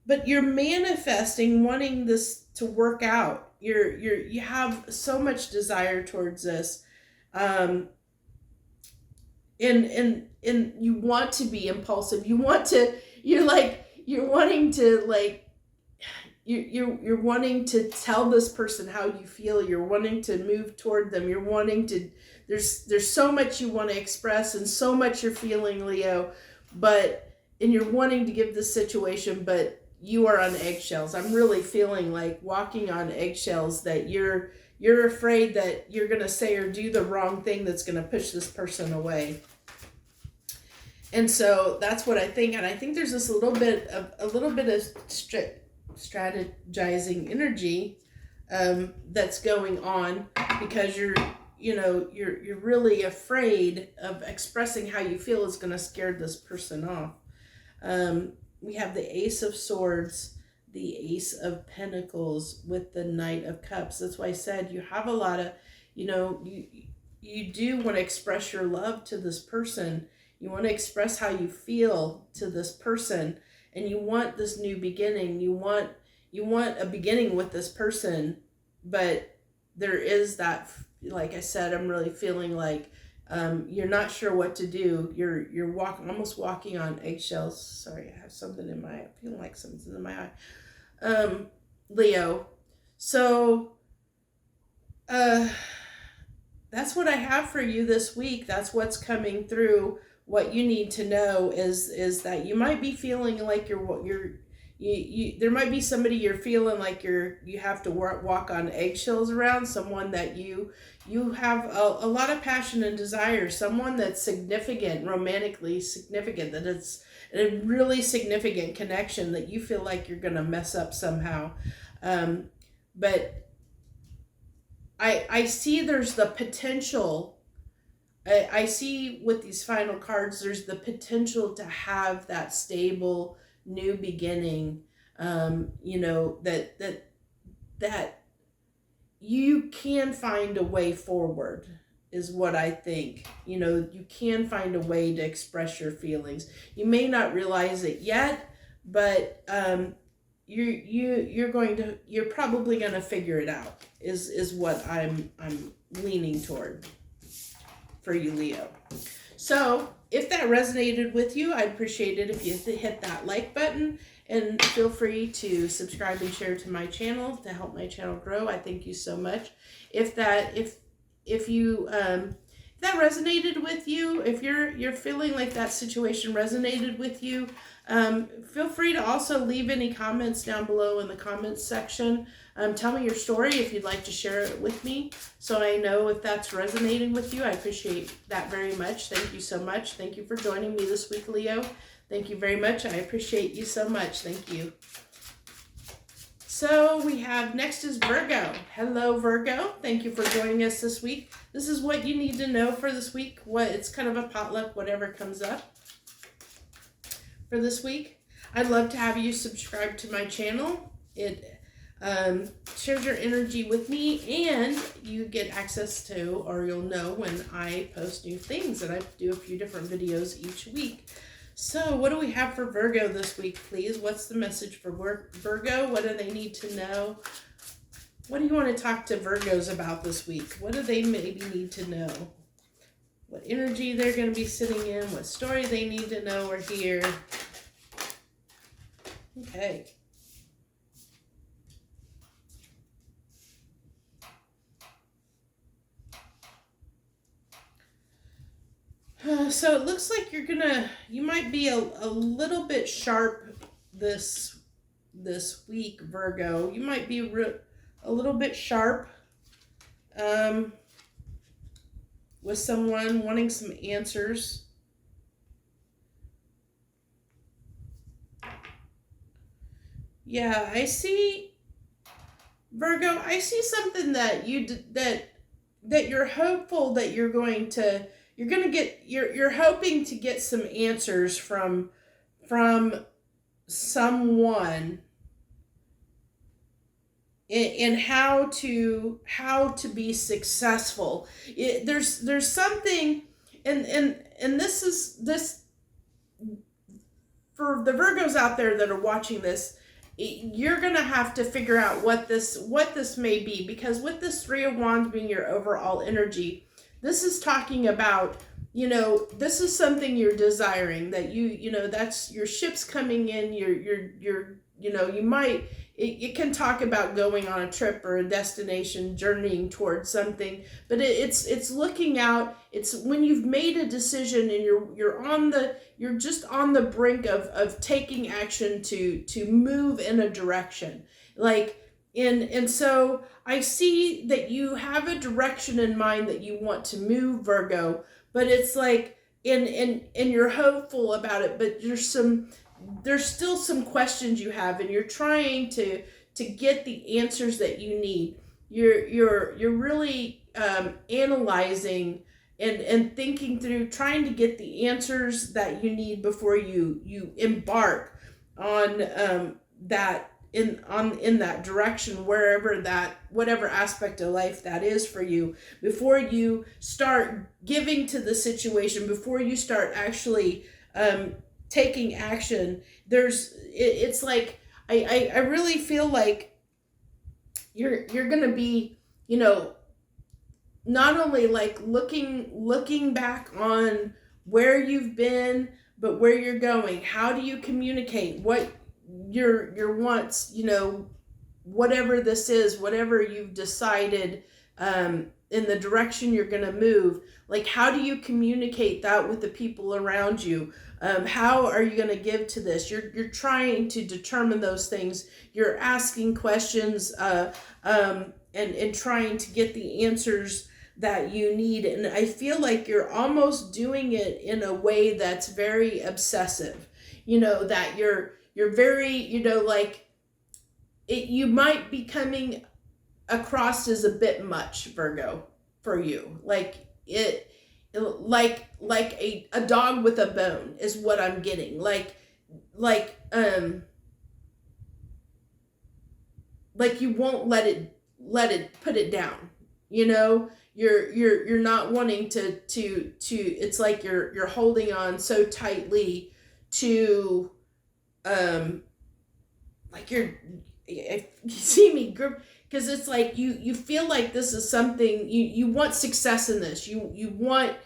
A: but you're manifesting, wanting this to work out. You have so much desire towards this, and you want to be impulsive. You're wanting to tell this person how you feel. You're wanting to move toward them. You're wanting to, there's so much you want to express, and so much you're feeling, Leo, and you're wanting to give this situation, but you are on eggshells. I'm really feeling like walking on eggshells, that you're afraid that you're going to say or do the wrong thing that's going to push this person away. And so that's what I think. And I think there's this little bit of strategizing energy that's going on, because you're really afraid of expressing how you feel is going to scare this person off. We have the Ace of Swords, the Ace of Pentacles with the Knight of Cups. That's why I said you have a lot of, you do want to express your love to this person. You want to express how you feel to this person, and you want this new beginning. You want a beginning with this person, but there is that, like I said, I'm really feeling like you're not sure what to do. You're almost walking on eggshells. Sorry, I have something in my eye. I feel like something's in my eye. Leo. So that's what I have for you this week. That's what's coming through. What you need to know is that you might be feeling like there might be somebody you're feeling like you have to walk on eggshells around, someone that you have a lot of passion and desire, someone that's significant, romantically significant, that it's a really significant connection that you feel like you're going to mess up somehow. But I see there's the potential. I see with these final cards, there's the potential to have that stable new beginning, that you can find a way forward, is what I think. You can find a way to express your feelings. You may not realize it yet, but you're probably going to figure it out is what I'm leaning toward for you, Leo. So if that resonated with you, I'd appreciate it if you hit that like button, and feel free to subscribe and share to my channel to help my channel grow. I thank you so much. If that resonated with you, if you're feeling like that situation resonated with you, feel free to also leave any comments down below in the comments section. Tell me your story if you'd like to share it with me, so I know if that's resonating with you. I appreciate that very much. Thank you so much. Thank you for joining me this week, Leo. Thank you very much. I appreciate you so much. Thank you. So we have next is Virgo. Hello, Virgo. Thank you for joining us this week. This is what you need to know for this week. It's kind of a potluck, whatever comes up for this week. I'd love to have you subscribe to my channel. It shares your energy with me, and you get access to, or you'll know when I post new things, and I do a few different videos each week. So what do we have for Virgo this week, please? What's the message for Virgo? What do they need to know? What do you want to talk to Virgos about this week? What do they maybe need to know? What energy they're going to be sitting in? What story they need to know or hear? Okay. So it looks like you might be a little bit sharp this week, Virgo. You might be a little bit sharp with someone wanting some answers. Yeah, I see, Virgo, I see something that that you're hopeful that you're hoping to get some answers from someone in how to be successful. There's something, and this for the Virgos out there that are watching this, you're gonna have to figure out what this may be, because with this Three of Wands being your overall energy, this is talking about, this is something you're desiring, that that's your ship's coming in, you might, it can talk about going on a trip or a destination, journeying towards something, but it's looking out, it's when you've made a decision and you're just on the brink of taking action to move in a direction. And so I see that you have a direction in mind that you want to move, Virgo, but it's like, and you're hopeful about it, but there's still some questions you have, and you're trying to get the answers that you need. You're really analyzing and thinking through, trying to get the answers that you need before you embark on that in that direction, whatever aspect of life that is for you, before you start giving to the situation, before you start actually taking action. It's like, I really feel like you're gonna be, not only like looking back on where you've been, but where you're going. How do you communicate what your wants, whatever this is, whatever you've decided, in the direction you're going to move, like, how do you communicate that with the people around you? How are you going to give to this? You're trying to determine those things. You're asking questions, and trying to get the answers that you need. And I feel like you're almost doing it in a way that's very obsessive, that you're very, like, you might be coming across as a bit much, Virgo, for you. Like a dog with a bone is what I'm getting. Like you won't let it put it down. You're not wanting to it's like you're holding on so tightly to like if you see me grip, because it's like you feel like this is something you want success in this. You want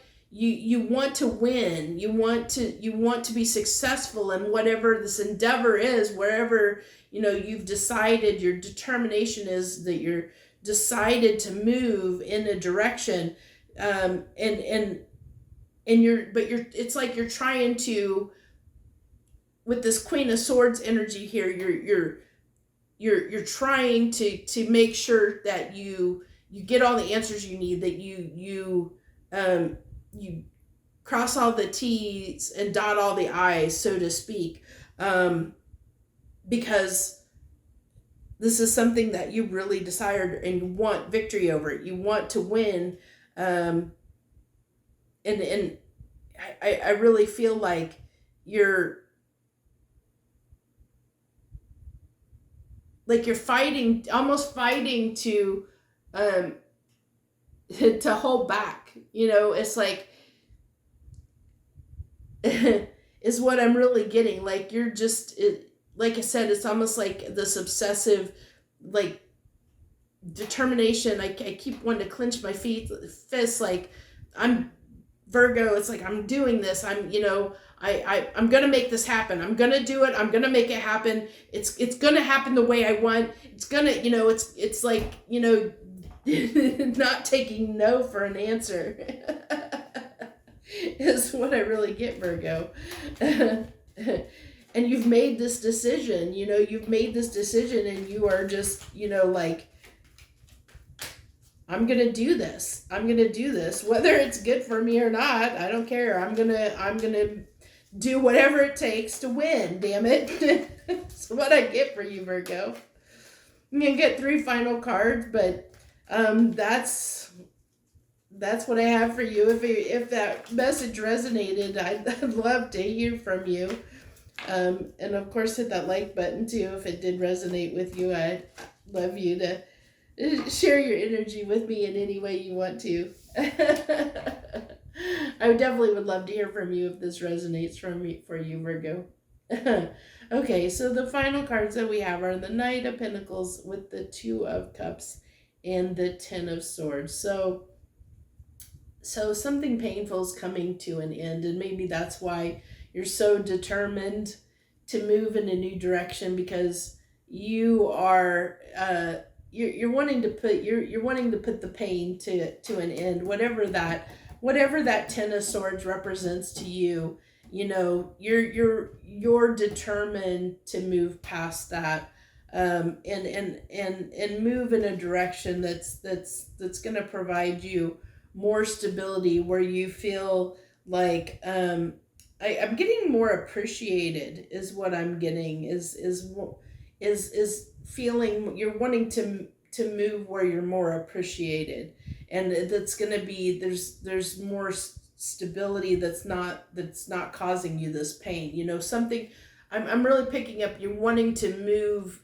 A: to win. You want to be successful in whatever this endeavor is, wherever you've decided your determination is, that you're decided to move in a direction, and it's like you're trying to, with this Queen of Swords energy here, you're trying to make sure that you get all the answers you need, that you cross all the T's and dot all the I's, so to speak, because this is something that you really desired and you want victory over it. You want to win, and I really feel like you're almost fighting to hold back. It's like is what I'm really getting. Like you're just, like I said, it's almost like this obsessive, like, determination. I keep wanting to clench my fists, like I'm Virgo. It's like I'm doing this. I'm gonna make this happen. I'm gonna do it. I'm gonna make it happen. It's gonna happen the way I want. It's gonna, it's like, not taking no for an answer is what I really get, Virgo. And you've made this decision, and you are just, like, I'm going to do this. I'm going to do this, whether it's good for me or not. I don't care. I'm going to do whatever it takes to win. Damn it. That's what I get for you, Virgo. I'm going to get 3 final cards, but that's what I have for you. If that message resonated, I'd love to hear from you. And of course, hit that like button too if it did resonate with you. I'd love you to share your energy with me in any way you want to. I definitely would love to hear from you if this resonates for you, Virgo. Okay, so the final cards that we have are the Knight of Pentacles with the 2 of Cups and the 10 of Swords. So something painful is coming to an end, and maybe that's why you're so determined to move in a new direction, because you are you're wanting to put the pain to an end, whatever that 10 of Swords represents to you. You're determined to move past that, and move in a direction that's going to provide you more stability, where you feel like I'm getting more appreciated, is what I'm getting, is feeling you're wanting to move where you're more appreciated, and that's going to be, there's more stability that's not causing you this pain. Something I'm really picking up, you're wanting to move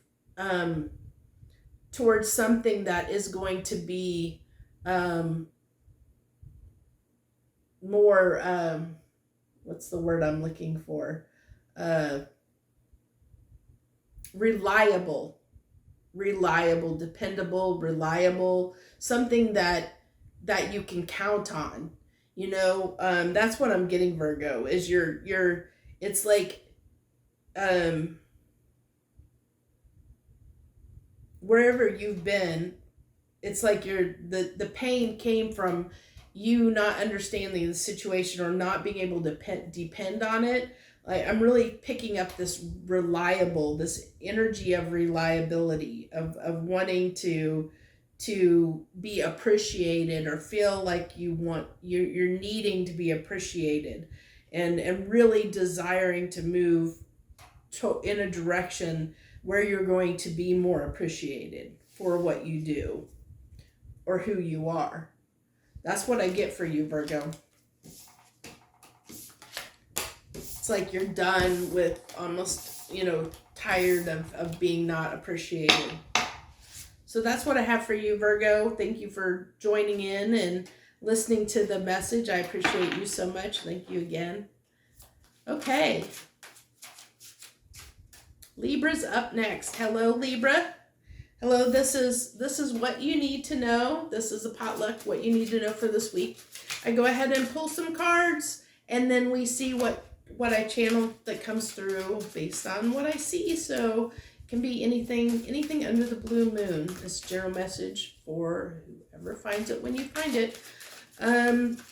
A: towards something that is going to be more what's the word I'm looking for? Reliable, dependable, reliable, something that you can count on. That's what I'm getting, Virgo, is it's like, wherever you've been, it's like the pain came from you not understanding the situation or not being able to depend on it. Like, I'm really picking up this energy of reliability, of wanting to be appreciated, or feel like you're needing to be appreciated, and really desiring to move in a direction where you're going to be more appreciated for what you do or who you are. That's what I get for you, Virgo. It's like you're done with, almost, tired of being not appreciated. So that's what I have for you, Virgo. Thank you for joining in and listening to the message. I appreciate you so much. Thank you again. Okay. Libra's up next. Hello, Libra. Hello, this is what you need to know. This is a potluck, what you need to know for this week. I go ahead and pull some cards, and then we see what I channel that comes through based on what I see. So it can be anything under the blue moon. This general message for whoever finds it when you find it. Let's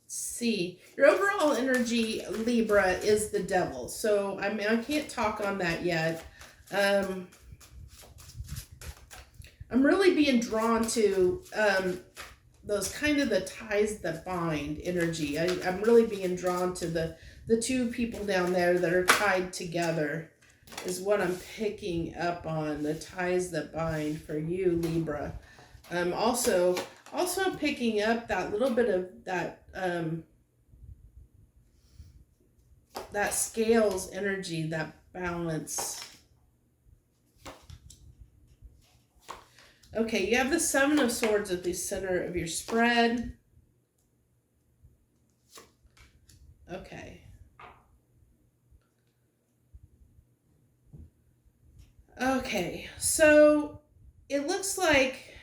A: see. Your overall energy, Libra, is the devil. So I mean, I can't talk on that yet. I'm really being drawn to those kind of the ties that bind energy. I'm really being drawn to the two people down there that are tied together is what I'm picking up on. The ties that bind for you, Libra. Also picking up that little bit of that that scales energy, that balance. Okay, you have the Seven of Swords at the center of your spread. Okay. Okay, so it looks like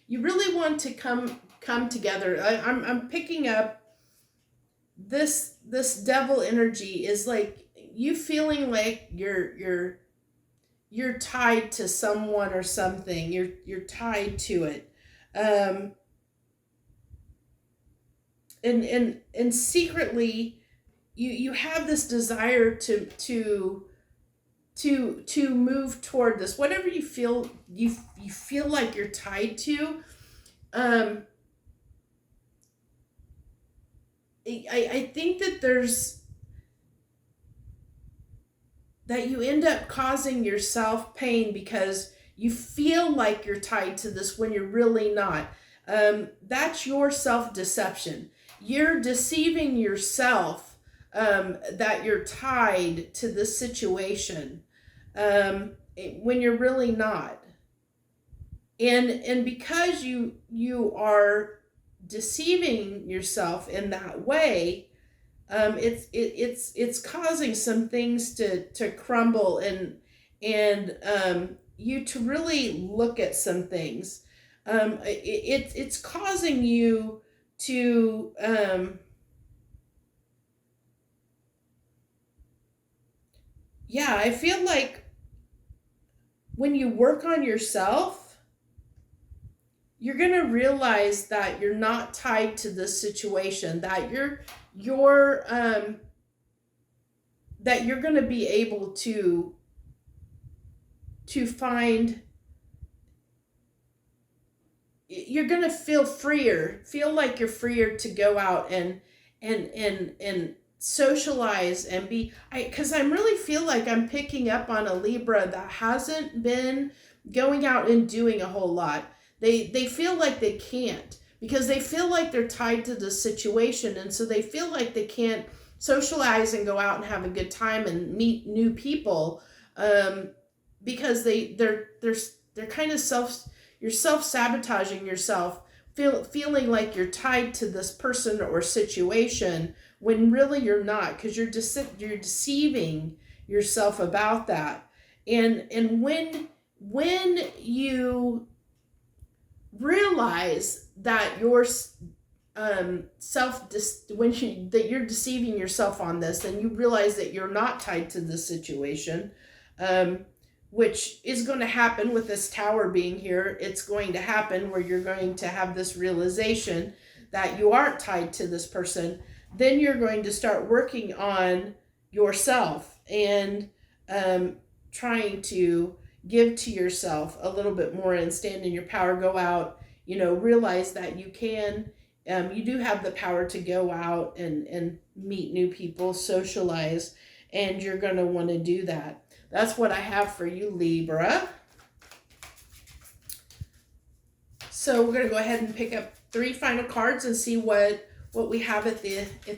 A: you really want to come together. I'm picking up this devil energy is like you feeling like you're tied to someone or something. You're tied to it. And secretly you have this desire to move toward this, whatever you feel like you're tied to. I think that that you end up causing yourself pain because you feel like you're tied to this when you're really not. That's your self-deception. You're deceiving yourself that you're tied to this situation when you're really not. And because you are deceiving yourself in that way, it's causing some things to crumble and you to really look at some things. It's causing you to I feel like when you work on yourself, you're going to realize that you're not tied to this situation, that you're going to be able to find, you're going to feel like you're freer to go out and socialize and be, because I really feel like I'm picking up on a Libra that hasn't been going out and doing a whole lot. They feel like they can't, because they feel like they're tied to the situation, and so they feel like they can't socialize and go out and have a good time and meet new people, because they're kind of you're self-sabotaging yourself, feeling like you're tied to this person or situation when really you're not, because you're deceiving yourself about that. And when you realize that you're that you're deceiving yourself on this, then you realize that you're not tied to this situation, which is going to happen with this tower being here. It's going to happen where you're going to have this realization that you aren't tied to this person. Then you're going to start working on yourself and trying to give to yourself a little bit more and stand in your power. Go out, realize that you can, you do have the power to go out and meet new people, socialize, and you're going to want to do that. That's what I have for you, Libra. So we're going to go ahead and pick up 3 final cards and see what we have if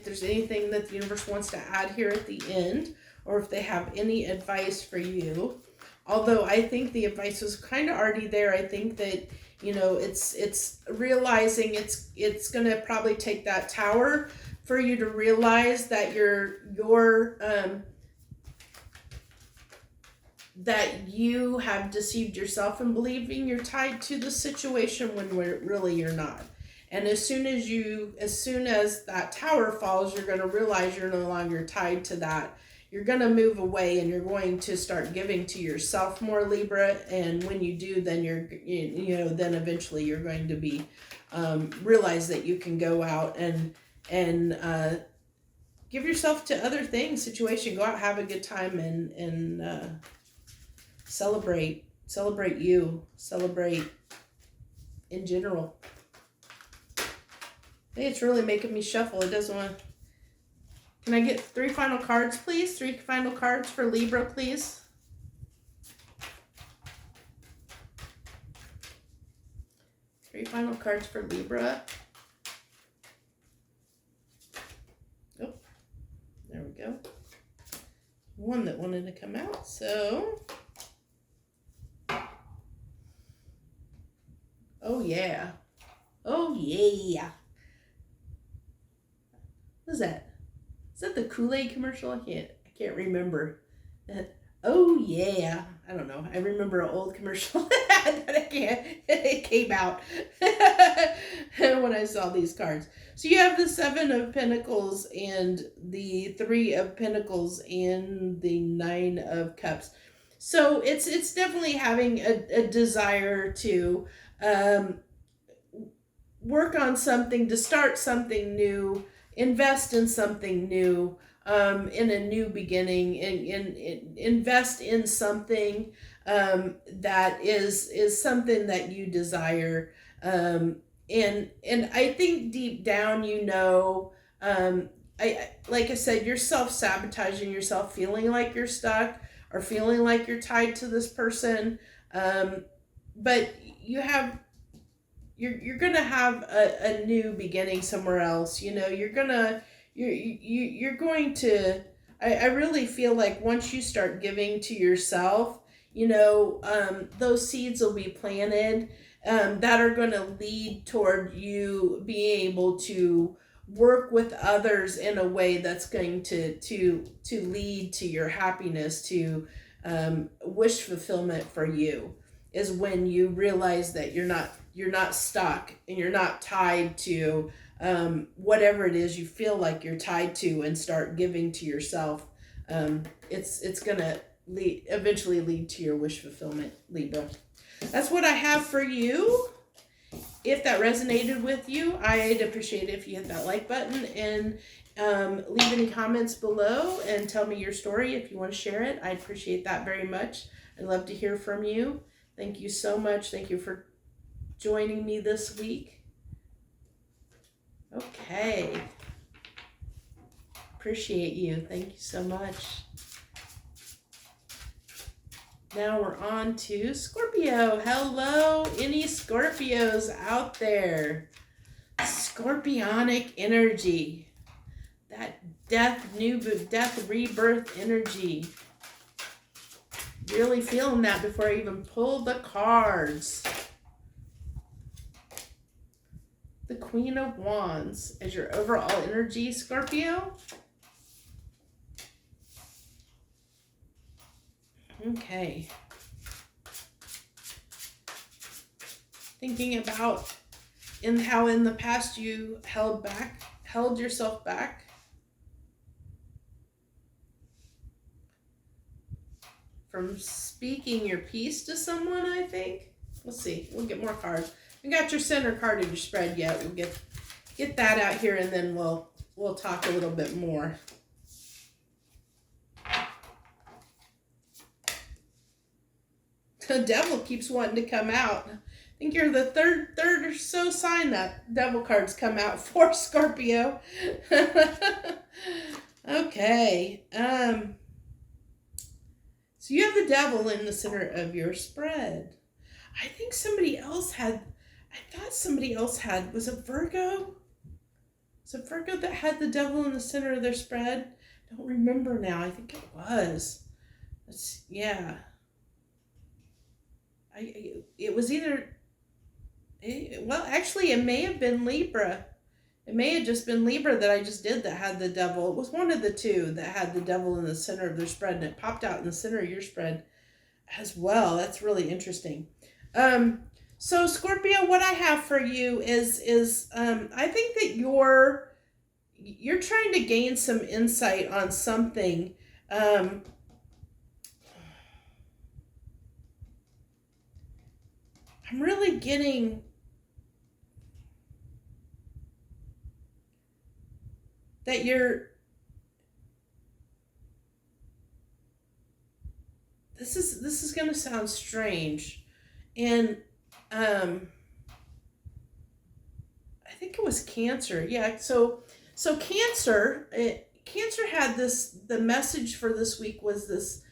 A: there's anything that the universe wants to add here at the end, or if they have any advice for you. Although I think the advice was kind of already there. I think that, it's realizing it's going to probably take that tower for you to realize that you're that you have deceived yourself in believing you're tied to the situation when really you're not. And as soon as that tower falls, you're going to realize you're no longer tied to that. You're going to move away and you're going to start giving to yourself more, Libra. And when you do, then then eventually you're going to be, realize that you can go out and give yourself to other things, go out, have a good time and celebrate you, celebrate in general. I think it's really making me shuffle. It doesn't want to. Can I get 3 final cards, please? 3 final cards for Libra, please. 3 final cards for Libra. Oh, there we go. One that wanted to come out, so. Oh, yeah. Oh, yeah. What is that? Is that the Kool-Aid commercial? I can't remember. Oh yeah. I don't know. I remember an old commercial that it came out when I saw these cards. So you have the 7 of Pentacles and the 3 of Pentacles and the 9 of Cups. So it's definitely having a desire to work on something, to start something new, invest in something new, in a new beginning, and invest in something that is something that you desire. And I think deep down, like I said, you're self-sabotaging yourself, feeling like you're stuck or feeling like you're tied to this person. But you're gonna have a new beginning somewhere else. You're going to, I really feel like once you start giving to yourself, those seeds will be planted that are going to lead toward you being able to work with others in a way that's going to lead to your happiness, to wish fulfillment for you, is when you realize that you're not stuck and you're not tied to whatever it is you feel like you're tied to, and start giving to yourself. It's gonna eventually lead to your wish fulfillment, Libra. That's what I have for you. If that resonated with you, I'd appreciate it if you hit that like button and leave any comments below and tell me your story if you want to share it. I'd appreciate that very much. I'd love to hear from you. Thank you so much. Thank you for joining me this week. Okay. Appreciate you. Thank you so much. Now we're on to Scorpio. Hello, any Scorpios out there? Scorpionic energy. That death, rebirth energy. Really feeling that before I even pull the cards. The Queen of Wands as your overall energy, Scorpio. Okay. Thinking about how in the past you held yourself back. From speaking your piece to someone, I think. We'll see. We'll get more cards. We got your center card of your spread yet. We'll get that out here, and then we'll talk a little bit more. The Devil keeps wanting to come out. I think you're the third or so sign that Devil cards come out for, Scorpio. Okay. So you have the Devil in the center of your spread. I think somebody else had, was it Virgo? Was it Virgo that had the Devil in the center of their spread? I don't remember now. I think it was. Yeah. It was either, well, actually, it may have been Libra. It may have just been Libra that I just did that had the Devil. It was one of the two that had the Devil in the center of their spread, and it popped out in the center of your spread. as well. That's really interesting. So Scorpio, what I have for you is I think that you're trying to gain some insight on something. I'm really getting that this is going to sound strange, and I think it was Cancer. Yeah, so Cancer, Cancer had the message for this week was this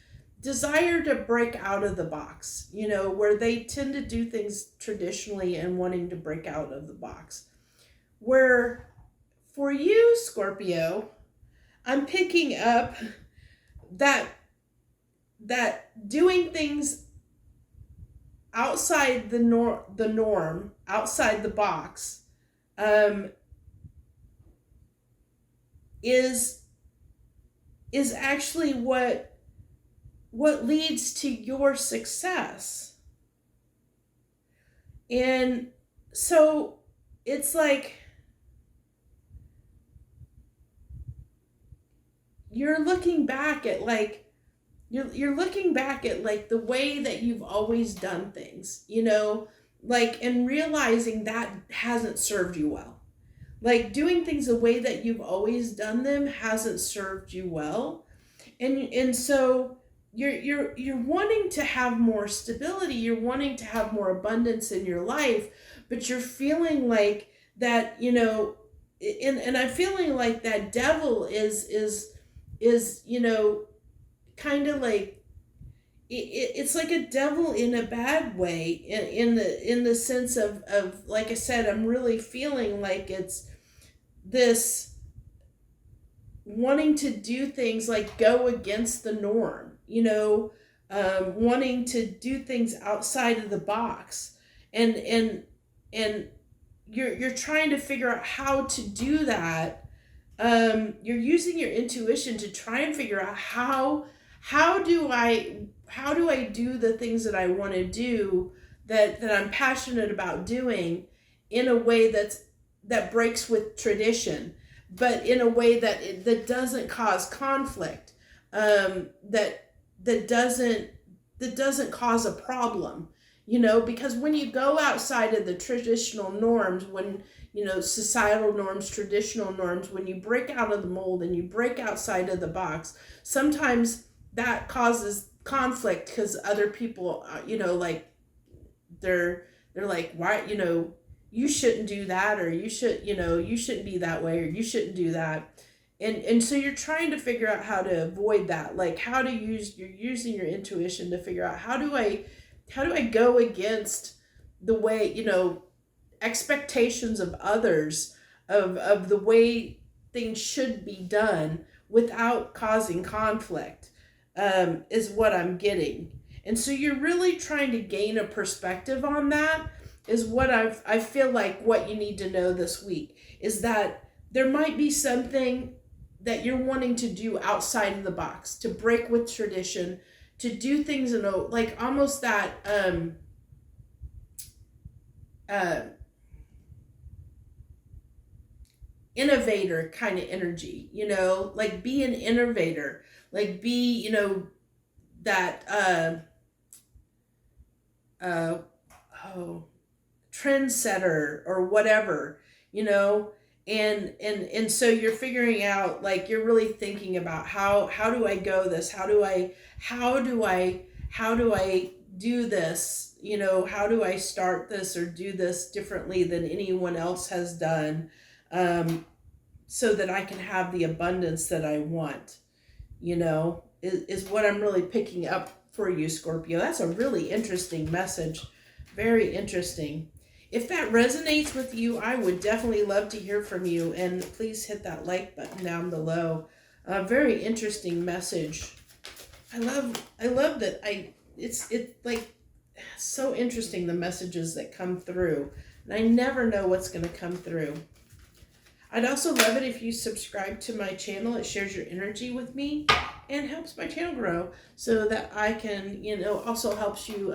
A: desire to break out of the box, where they tend to do things traditionally and wanting to break out of the box. Where for you, Scorpio, I'm picking up that doing things outside the norm, outside the box, is actually what leads to your success. And so it's like you're looking back at you're looking back at the way that you've always done things, and realizing that hasn't served you well. Doing things the way that you've always done them hasn't served you well. And so you're wanting to have more stability, you're wanting to have more abundance in your life, but you're feeling like that, and I'm feeling like that devil is kind of like it's like a devil in a bad way, in the sense of like I said, I'm really feeling like it's this wanting to do things like go against the norm, wanting to do things outside of the box, and you're trying to figure out how to do that. You're using your intuition to try and figure out how do I do the things that I want to do, that I'm passionate about doing, in a way that breaks with tradition, but in a way that doesn't cause conflict, that doesn't cause a problem, because when you go outside of the traditional norms, when societal norms, traditional norms, when you break out of the mold and you break outside of the box, sometimes that causes conflict, because other people, they're like, why, you shouldn't do that, or you shouldn't be that way, or you shouldn't do that. And so you're trying to figure out how to avoid that, you're using your intuition to figure out how do I go against the way, expectations of others, of the way things should be done without causing conflict, is what I'm getting. And so you're really trying to gain a perspective on that, is what I feel like what you need to know this week, is that there might be something that you're wanting to do outside of the box, to break with tradition, to do things in a, almost that, innovator kind of energy, be an innovator, be, that, trendsetter or whatever, and so you're figuring out, you're really thinking about how do I go this, how do I do this, how do I start this or do this differently than anyone else has done, so that I can have the abundance that I want, is what I'm really picking up for you, Scorpio. That's a really interesting message. Very interesting. If that resonates with you, I would definitely love to hear from you, and please hit that like button down below. A very interesting message. I love that it's so interesting, the messages that come through, and I never know what's going to come through. I'd also love it if you subscribe to my channel. It shares your energy with me, and helps my channel grow so that I can, also helps you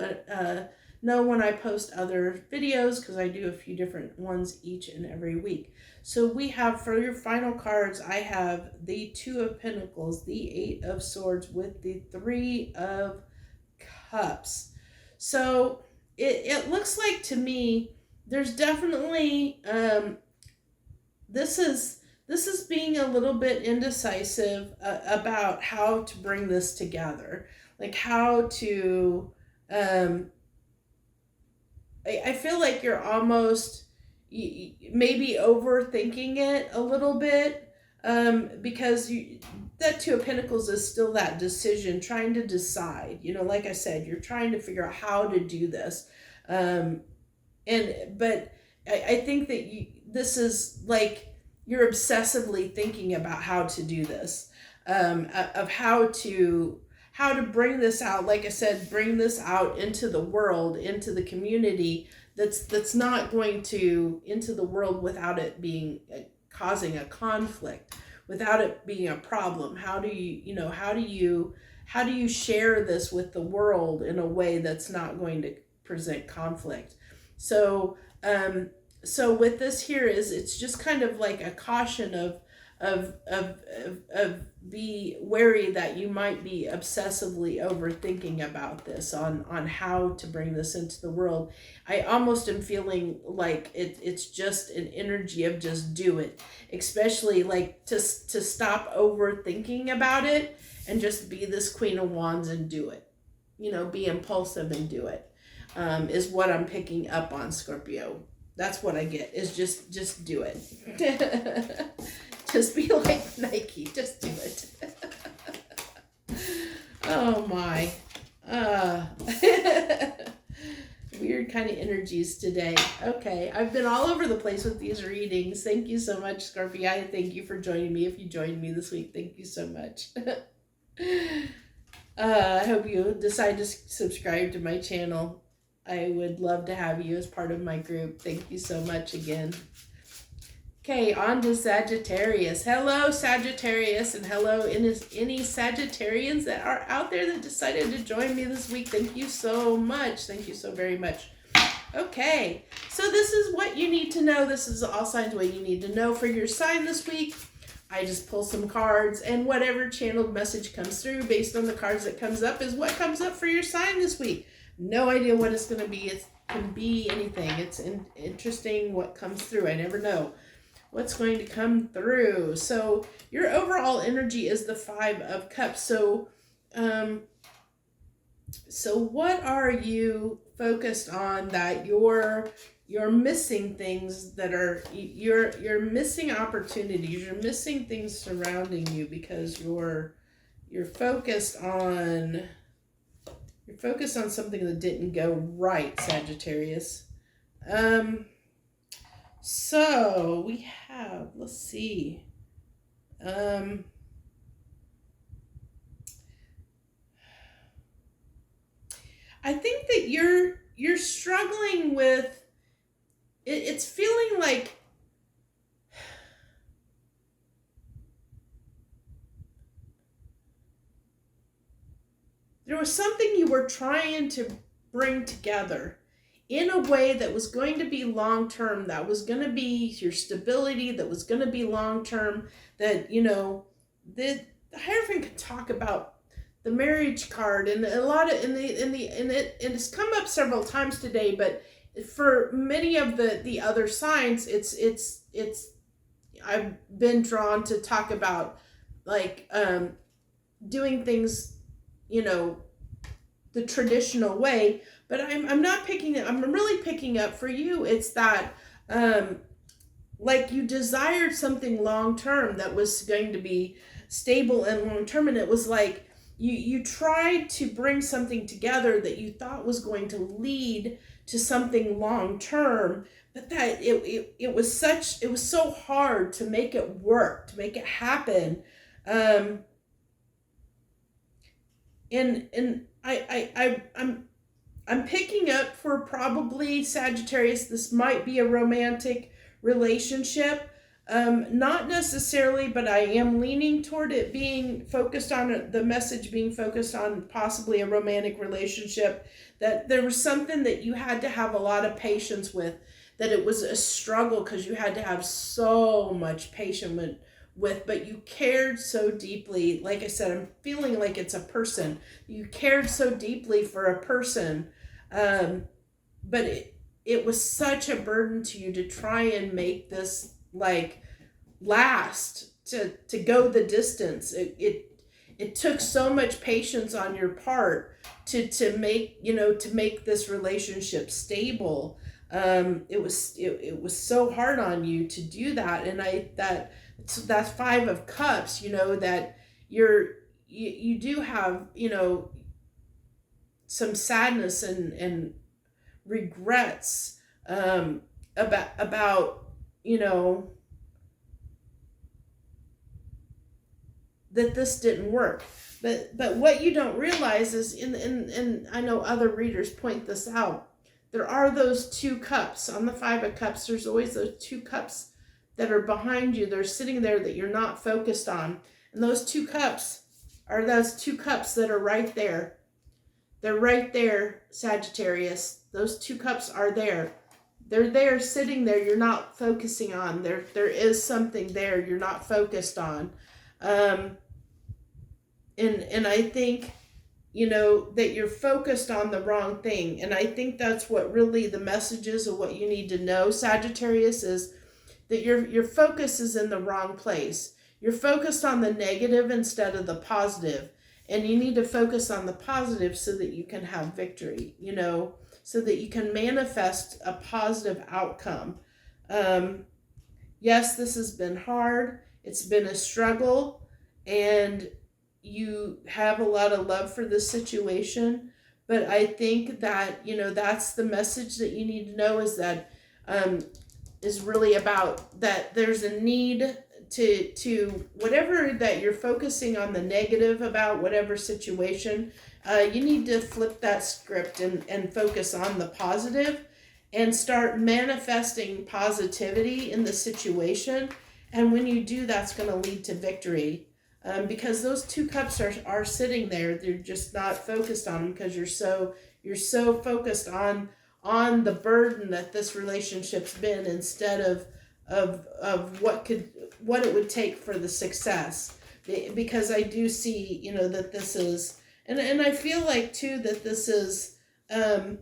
A: know when I post other videos, because I do a few different ones each and every week. So we have, for your final cards, I have the Two of Pentacles, the Eight of Swords with the Three of Cups. So it looks like to me there's definitely this is being a little bit indecisive about how to bring this together, like how to I feel like you're almost maybe overthinking it a little bit, because that Two of Pentacles is still that decision, trying to decide, like I said, you're trying to figure out how to do this. But I think that this is like you're obsessively thinking about how to do this, of how to bring this out. Like I said, bring this out into the world, into the community. That's not going to into the world without it being causing a conflict, without it being a problem. How do you share this with the world in a way that's not going to present conflict? So with this here it's just kind of like a caution of be wary that you might be obsessively overthinking about this on how to bring this into the world. I almost am feeling like it's just an energy of just do it, especially like to stop overthinking about it and just be this Queen of Wands and do it. Be impulsive and do it, is what I'm picking up on, Scorpio. That's what I get, is just do it. Just be like Nike, just do it. Oh my. Weird kind of energies today. Okay, I've been all over the place with these readings. Thank you so much, Scorpio. Thank you for joining me. If you joined me this week, thank you so much. I hope you decide to subscribe to my channel. I would love to have you as part of my group. Thank you so much again. Okay, on to Sagittarius. Hello, Sagittarius, and hello any Sagittarians that are out there that decided to join me this week. Thank you so much. Thank you so very much. Okay, so this is what you need to know. This is all signs what you need to know for your sign this week. I just pull some cards, and whatever channeled message comes through based on the cards that comes up is what comes up for your sign this week. No idea what it's going to be. It can be anything. It's interesting what comes through. I never know what's going to come through. So your overall energy is the Five of Cups. So what are you focused on that you're missing things that are you're missing opportunities, you're missing things surrounding you because you're focused on something that didn't go right, Sagittarius. So we have, let's see. I think that you're struggling with it's feeling like there was something you were trying to bring together in a way that was going to be long-term, that was going to be your stability, that was going to be long-term, that, the Hierophant could talk about the marriage card and a lot of, and it's come up several times today, but for many of the other signs, it's I've been drawn to talk about like, doing things, the traditional way, but I'm not picking it. I'm really picking up for you. It's that, like you desired something long-term that was going to be stable and long-term. And it was like, you tried to bring something together that you thought was going to lead to something long-term, but that it was so hard to make it work, to make it happen. And I'm picking up for probably Sagittarius, this might be a romantic relationship, Not necessarily, but I am leaning toward it being focused on the message being focused on possibly a romantic relationship, that there was something that you had to have a lot of patience with, that it was a struggle because you had to have so much patience with, but you cared so deeply. Like I said, I'm feeling like it's a person. You cared so deeply for a person, but it was such a burden to you to try and make this like last, to go the distance. It took so much patience on your part to make, to make this relationship stable. It was so hard on you to do that, and that's Five of Cups, that you do have, some sadness and regrets, about that this didn't work. But what you don't realize is, and I know other readers point this out, there are those two cups on the Five of Cups. There's always those two cups that are behind you. They're sitting there that you're not focused on, and those two cups are those two cups that are right there. They're right there, Sagittarius. Those two cups are there. They're there, sitting there. You're not focusing on. There is something there you're not focused on. And I think, that you're focused on the wrong thing. And I think that's what really the message is of what you need to know, Sagittarius, is that your focus is in the wrong place. You're focused on the negative instead of the positive. And you need to focus on the positive so that you can have victory, so that you can manifest a positive outcome. Yes, this has been hard. It's been a struggle, and you have a lot of love for this situation. But I think that, that's the message that you need to know, is that, is really about that there's a need to whatever that you're focusing on the negative about, whatever situation, you need to flip that script and focus on the positive and start manifesting positivity in the situation. And when you do, that's going to lead to victory, because those two cups are sitting there. They're just not focused on them because you're so focused on the burden that this relationship's been, instead of what it would take for the success. Because I do see, that this is, and I feel like too that this is, that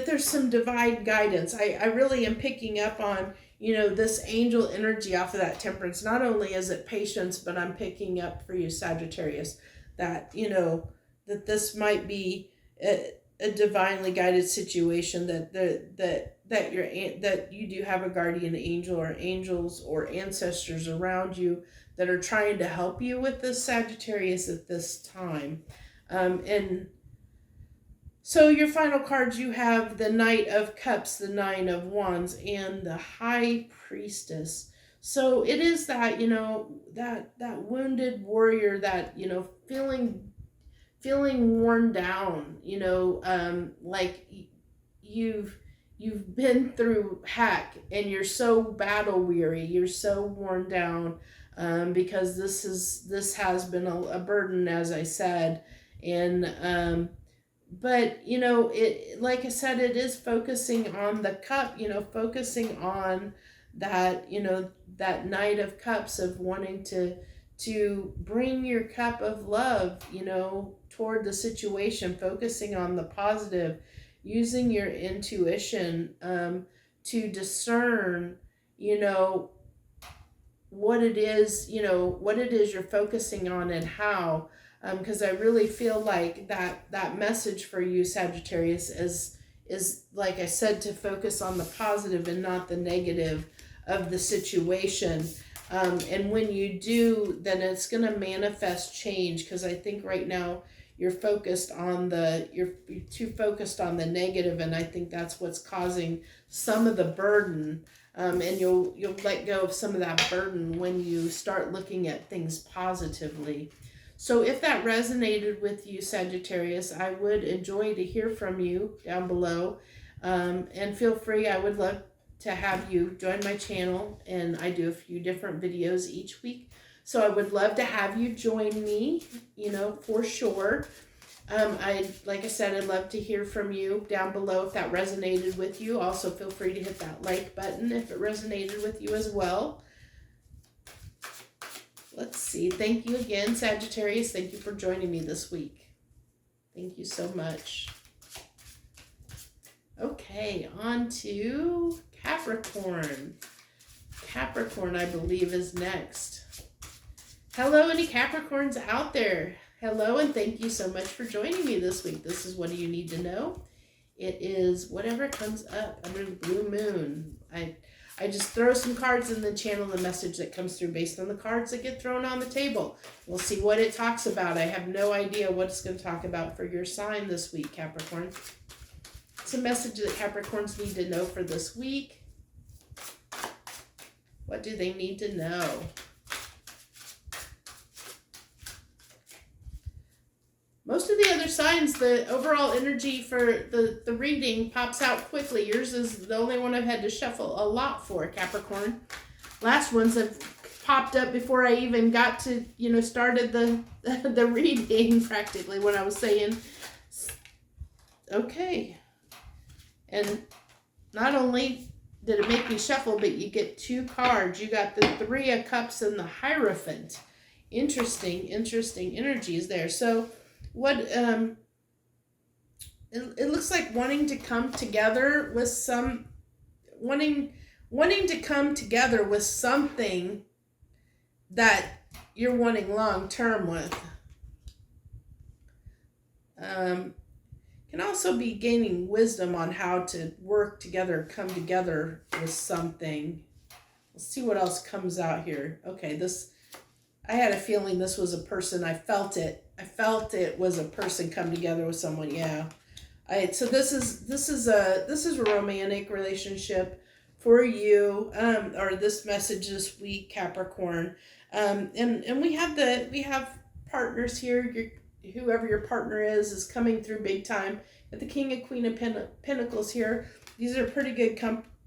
A: there's some divine guidance. I really am picking up on, this angel energy off of that Temperance. Not only is it patience, but I'm picking up for you, Sagittarius, that, that this might be a divinely guided situation, that you do have a guardian angel or angels or ancestors around you that are trying to help you with this, Sagittarius, at this time. And so your final cards, you have the Knight of Cups, the Nine of Wands, and the High Priestess. So it is that, that wounded warrior, that, feeling worn down, like you've been through heck, and you're so battle weary, you're so worn down, because this has been a burden, as I said. And but it, like I said, it is focusing on the cup, focusing on that, that Knight of Cups, of wanting to bring your cup of love, toward the situation, focusing on the positive, using your intuition, to discern, what it is, you're focusing on, and how. Because I really feel like that message for you, Sagittarius, is, like I said, to focus on the positive and not the negative of the situation. And when you do, then it's going to manifest change, because I think right now you're focused on you're too focused on the negative, and I think that's what's causing some of the burden. And you'll let go of some of that burden when you start looking at things positively. So if that resonated with you, Sagittarius, I would enjoy to hear from you down below. And feel free, I would love to have you join my channel, and I do a few different videos each week. So I would love to have you join me, you know, for sure. Like I said, I'd love to hear from you down below if that resonated with you. Also, feel free to hit that like button if it resonated with you as well. Let's see. Thank you again, Sagittarius. Thank you for joining me this week. Thank you so much. Okay, on to Capricorn. Capricorn, I believe, is next. Hello, any Capricorns out there? Hello, and thank you so much for joining me this week. This is What Do You Need to Know? It is whatever comes up under the blue moon. I just throw some cards and then channel the message that comes through based on the cards that get thrown on the table. We'll see what it talks about. I have no idea what it's going to talk about for your sign this week, Capricorn. It's a message that Capricorns need to know for this week. What do they need to know? Most of the other signs, the overall energy for the reading pops out quickly. Yours is the only one I've had to shuffle a lot for, Capricorn. Last ones have popped up before I even got to, you know, started the reading practically when I was saying, okay. And not only did it make me shuffle, but you get two cards. You got the Three of Cups and the Hierophant. Interesting energies there. So what it looks like wanting to come together with wanting to come together with something that you're wanting long term with. Can also be gaining wisdom on how to work together, come together with something. Let's see what else comes out here. Okay, I had a feeling this was a person. I felt it was a person come together with someone. Yeah. So this is a romantic relationship for you, or this message this week, Capricorn. And we have partners here. Whoever your partner is coming through big time. At the King and Queen of Pentacles here, these are a pretty good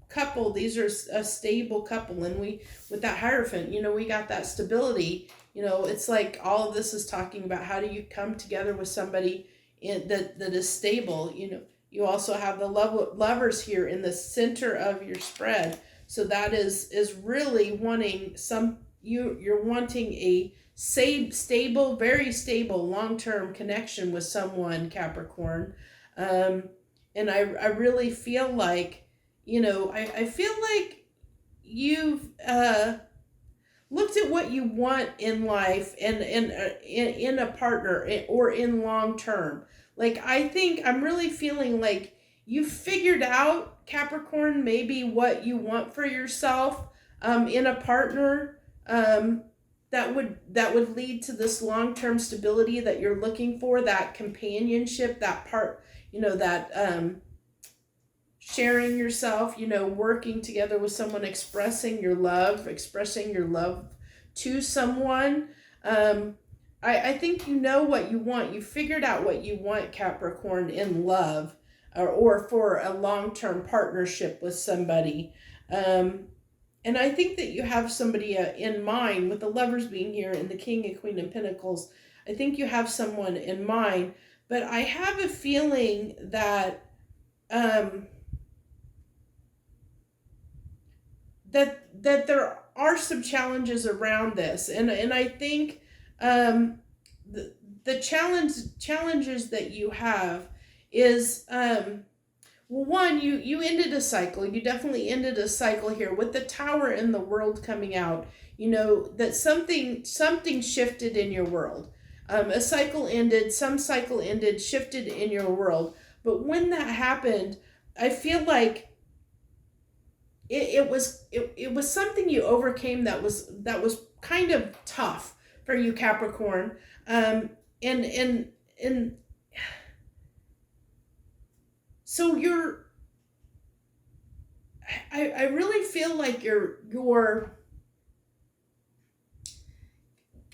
A: couple. These are a stable couple, and with that Hierophant, you know, we got that stability. You know, it's like all of this is talking about how do you come together with somebody that is stable. You know, you also have the lovers here in the center of your spread, so that is really wanting you're wanting a stable, very stable, long-term connection with someone, Capricorn. And I really feel like, you know, I feel like you've looked at what you want in life and in a partner or in long term. Like, I think I'm really feeling like you figured out, Capricorn, maybe what you want for yourself in a partner. That would lead to this long-term stability that you're looking for, that companionship, that part, you know, that sharing yourself, you know, working together with someone, expressing your love to someone. I think you know what you want. You figured out what you want, Capricorn, in love or for a long-term partnership with somebody. And I think that you have somebody in mind, with the Lovers being here and the King and Queen of Pentacles. I think you have someone in mind, but I have a feeling that that there are some challenges around this, and I think the challenges that you have is well, one, you ended a cycle. You definitely ended a cycle here with the Tower and the World coming out. You know that something shifted in your world. A cycle ended, some cycle ended, shifted in your world. But when that happened, I feel like it was something you overcame that was kind of tough for you, Capricorn. And so I really feel like you're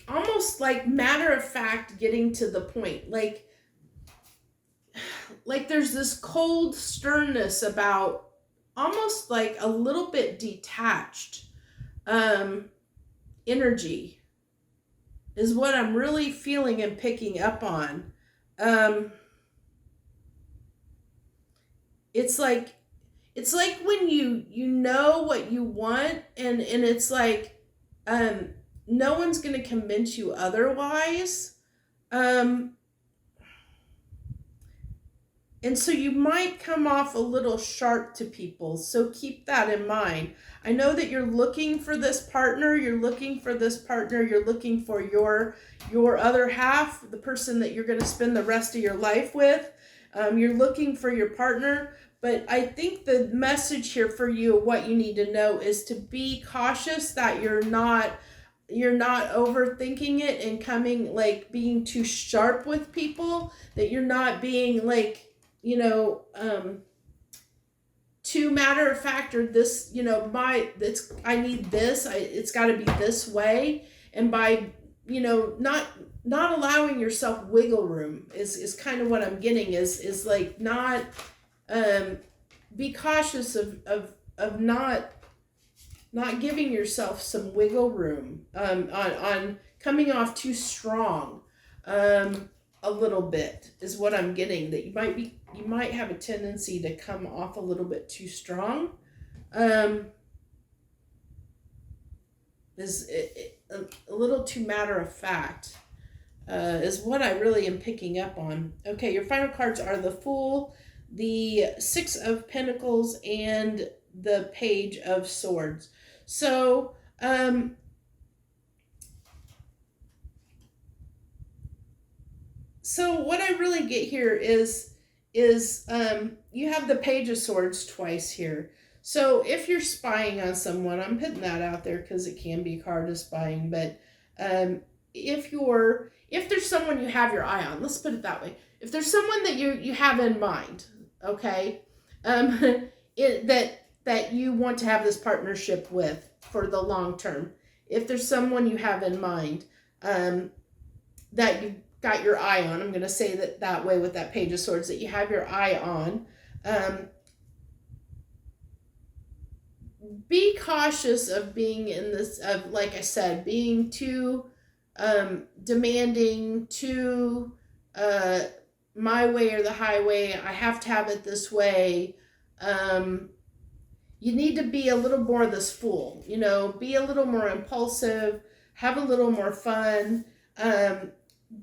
A: almost like matter of fact getting to the point. Like there's this cold sternness about almost like a little bit detached energy is what I'm really feeling and picking up on. It's like when you know what you want, and it's like no one's going to convince you otherwise. And so you might come off a little sharp to people. So keep that in mind. I know that you're looking for this partner. You're looking for your other half, the person that you're going to spend the rest of your life with. You're looking for your partner. But I think the message here for you, what you need to know, is to be cautious that you're not overthinking it and coming like being too sharp with people, that you're not being like, too matter of fact, or this, I need this, it's got to be this way. And by, not allowing yourself wiggle room is kind of what I'm getting is like not, be cautious of not giving yourself some wiggle room, on coming off too strong, a little bit is what I'm getting, that you might have a tendency to come off a little bit too strong. Is a little too matter of fact, is what I really am picking up on. Okay, your final cards are the Fool, the Six of Pentacles, and the Page of Swords. So, so what I really get here is you have the Page of Swords twice here. So if you're spying on someone, I'm putting that out there because it can be a card of spying, but if there's someone you have your eye on, let's put it that way. If there's someone that you have in mind, okay, that you want to have this partnership with for the long term. If there's someone you have in mind that you got your eye on, I'm going to say that way with that Page of Swords, that you have your eye on, be cautious of being in this, of, like I said, being too demanding, too my way or the highway, I have to have it this way. You need to be a little more this Fool, be a little more impulsive, have a little more fun,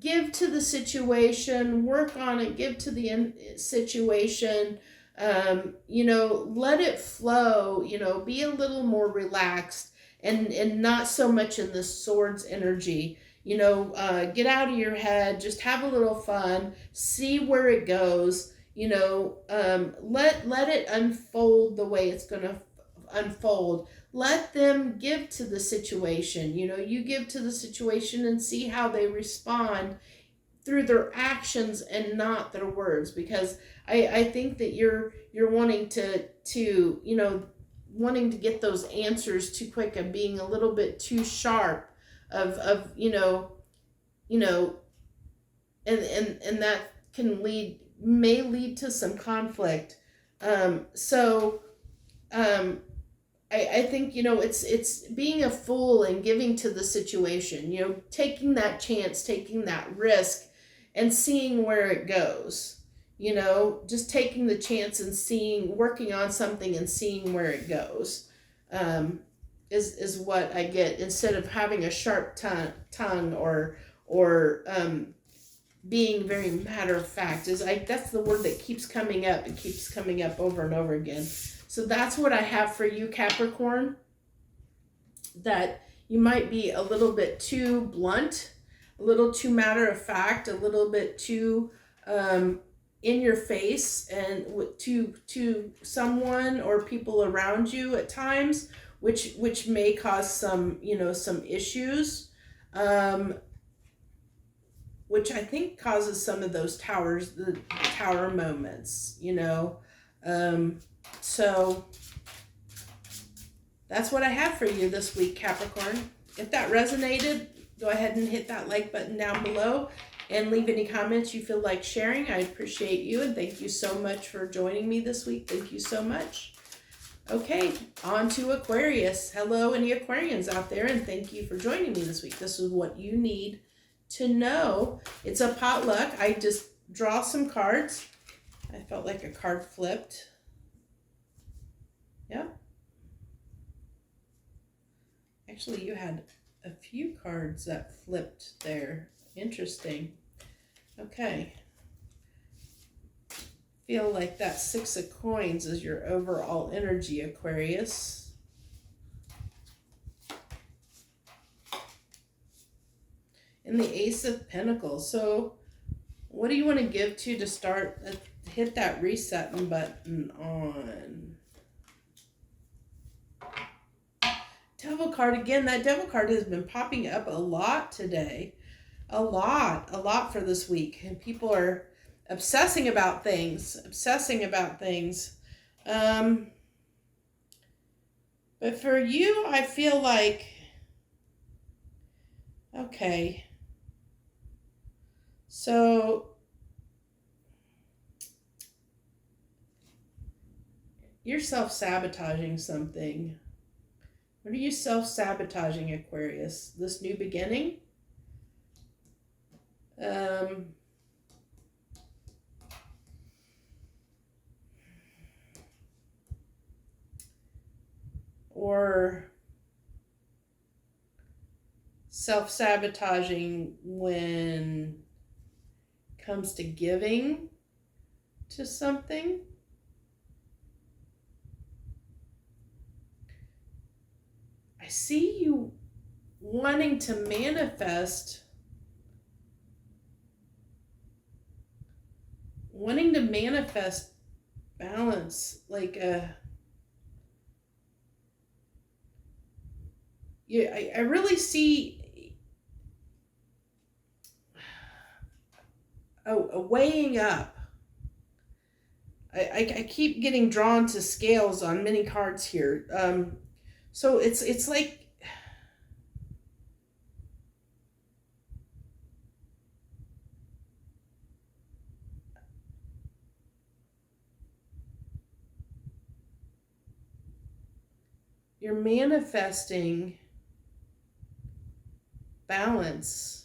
A: give to the situation, work on it, give to the situation, let it flow, be a little more relaxed and not so much in the Swords energy. Get out of your head, just have a little fun, see where it goes, let it unfold the way it's going to unfold. Let them give to the situation, you give to the situation and see how they respond through their actions and not their words, because I think that you're wanting to wanting to get those answers too quick and being a little bit too sharp of and that may lead to some conflict. I think, it's being a fool and giving to the situation, taking that chance, taking that risk and seeing where it goes, just taking the chance and working on something and seeing where it goes, is what I get, instead of having a sharp tongue or being very matter of fact. That's the word that keeps coming up. It keeps coming up over and over again. So that's what I have for you, Capricorn, that you might be a little bit too blunt, a little too matter of fact, a little bit too in your face and to someone or people around you at times, which may cause some issues, which I think causes some of those the tower moments, so that's what I have for you this week, Capricorn. If that resonated, go ahead and hit that like button down below and leave any comments you feel like sharing. I appreciate you, and thank you so much for joining me this week. Thank you so much. Okay, on to Aquarius. Hello, any Aquarians out there, and thank you for joining me this week. This is what you need to know. It's a potluck. I just draw some cards. I felt like a card flipped. Yeah. Actually, you had a few cards that flipped there. Interesting. Okay. Feel like that 6 of coins is your overall energy, Aquarius. And the Ace of Pentacles. So what do you want to give to start? Hit that reset button on. Devil card again. That Devil card has been popping up a lot today. A lot for this week. And people are obsessing about things. But for you, I feel like, okay. So you're self-sabotaging something. What are you self-sabotaging, Aquarius? This new beginning? Or self-sabotaging when it comes to giving to something? I see you wanting to manifest balance, like I really see a weighing up. I keep getting drawn to scales on many cards here. So it's like you're manifesting balance.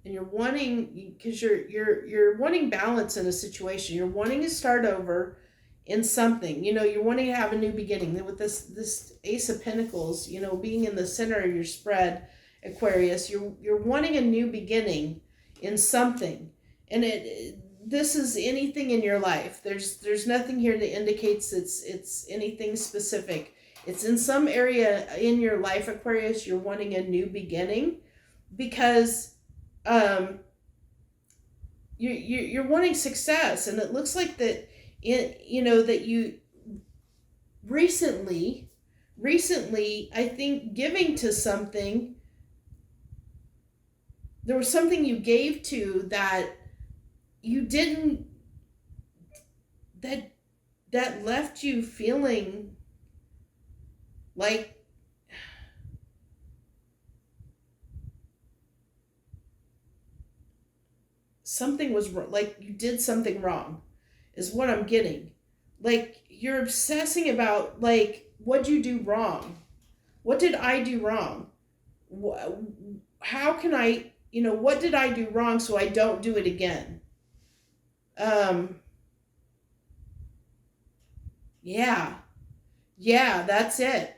A: And you're wanting, because you're wanting balance in a situation. You're wanting to start over in something. You know, you're wanting to have a new beginning. With this Ace of Pentacles, you know, being in the center of your spread, Aquarius, you're wanting a new beginning in something. And this is anything in your life. There's nothing here that indicates it's anything specific. It's in some area in your life, Aquarius, you're wanting a new beginning because you're wanting success, and it looks like that that you recently I think giving to something, there was something you gave to that you didn't, that left you feeling like something was wrong, like you did something wrong, is what I'm getting. Like you're obsessing about, like, what'd you do wrong? What did I do wrong? How can I, what did I do wrong so I don't do it again? Yeah, that's it.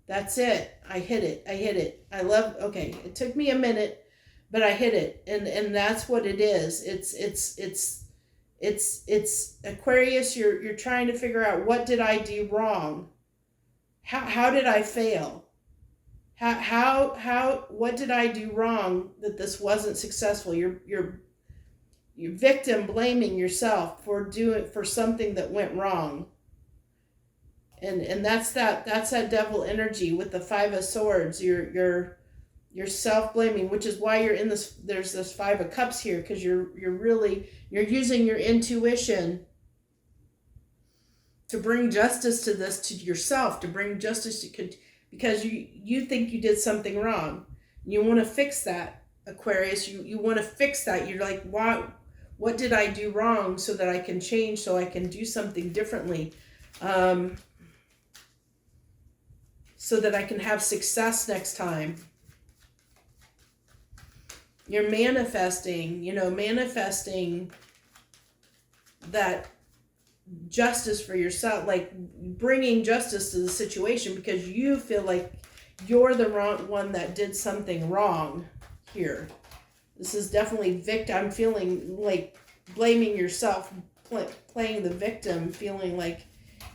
A: I hit it. Okay, it took me a minute, but I hit it, and that's what it is. It's Aquarius. You're trying to figure out, what did I do wrong? How did I fail? What did I do wrong that this wasn't successful? You're victim blaming yourself for something that went wrong. And that's that devil energy with the 5 of Swords. You're self-blaming, which is why you're in this. There's this 5 of Cups here, because you're using your intuition to bring justice to this, to yourself, to bring justice to, because you think you did something wrong. You want to fix that. Aquarius. You want to fix that. You're like, what did I do wrong so that I can change, so I can do something differently, so that I can have success next time. You're manifesting, manifesting that justice for yourself, like bringing justice to the situation because you feel like you're the wrong one that did something wrong here. This is definitely I'm feeling like blaming yourself, playing the victim, feeling like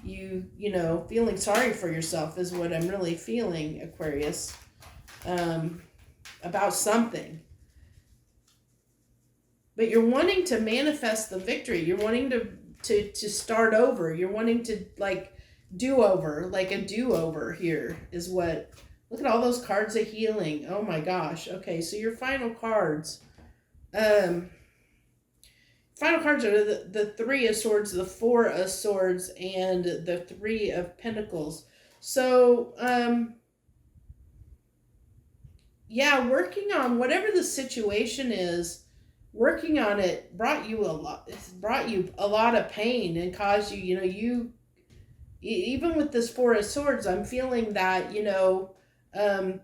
A: feeling sorry for yourself is what I'm really feeling, Aquarius, about something. But you're wanting to manifest the victory. You're wanting to start over. You're wanting to do over, like a do-over here is what. Look at all those cards of healing. Oh my gosh. Okay, so your final cards. Final cards are the Three of Swords, the Four of Swords, and the Three of Pentacles. So, yeah, working on whatever the situation is, working on it brought you a lot of pain and caused you, even with this Four of Swords, I'm feeling that,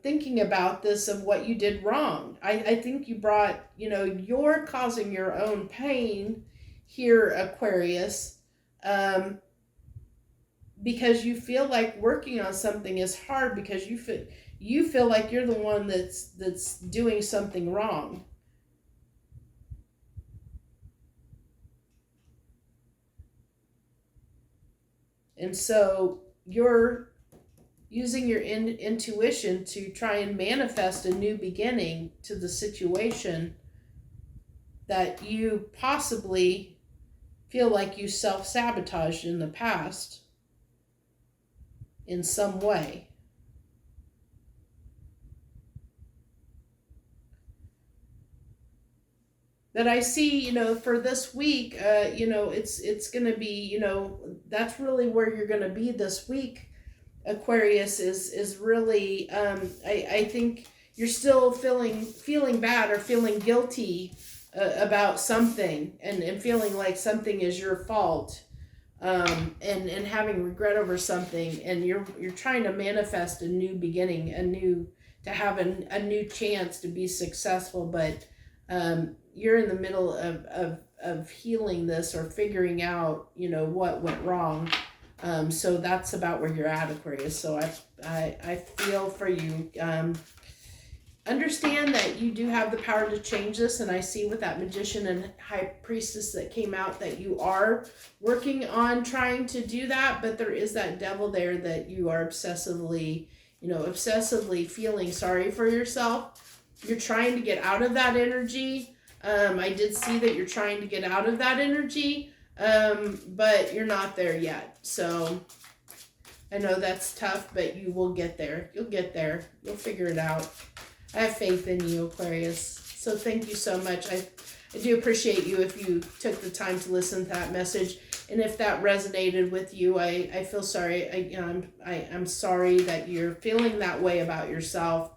A: thinking about this of what you did wrong. I think you brought, you're causing your own pain here, Aquarius, because you feel like working on something is hard because you feel like you're the one that's doing something wrong. And so you're using your intuition to try and manifest a new beginning to the situation that you possibly feel like you self-sabotaged in the past in some way. That I see, for this week, it's going to be, that's really where you're going to be this week, Aquarius, is really, I think you're still feeling bad or feeling guilty about something and feeling like something is your fault, and having regret over something, and you're trying to manifest a new beginning, to have a new chance to be successful, but you're in the middle of healing this or figuring out, what went wrong. So that's about where you're at, Aquarius. So I feel for you. Understand that you do have the power to change this. And I see with that Magician and High Priestess that came out that you are working on trying to do that. But there is that devil there that you are obsessively feeling sorry for yourself. You're trying to get out of that energy. I did see that you're trying to get out of that energy, but you're not there yet. So I know that's tough, but you will get there. You'll get there. You'll figure it out. I have faith in you, Aquarius. So thank you so much. I do appreciate you if you took the time to listen to that message. And if that resonated with you, I feel sorry. I'm sorry that you're feeling that way about yourself.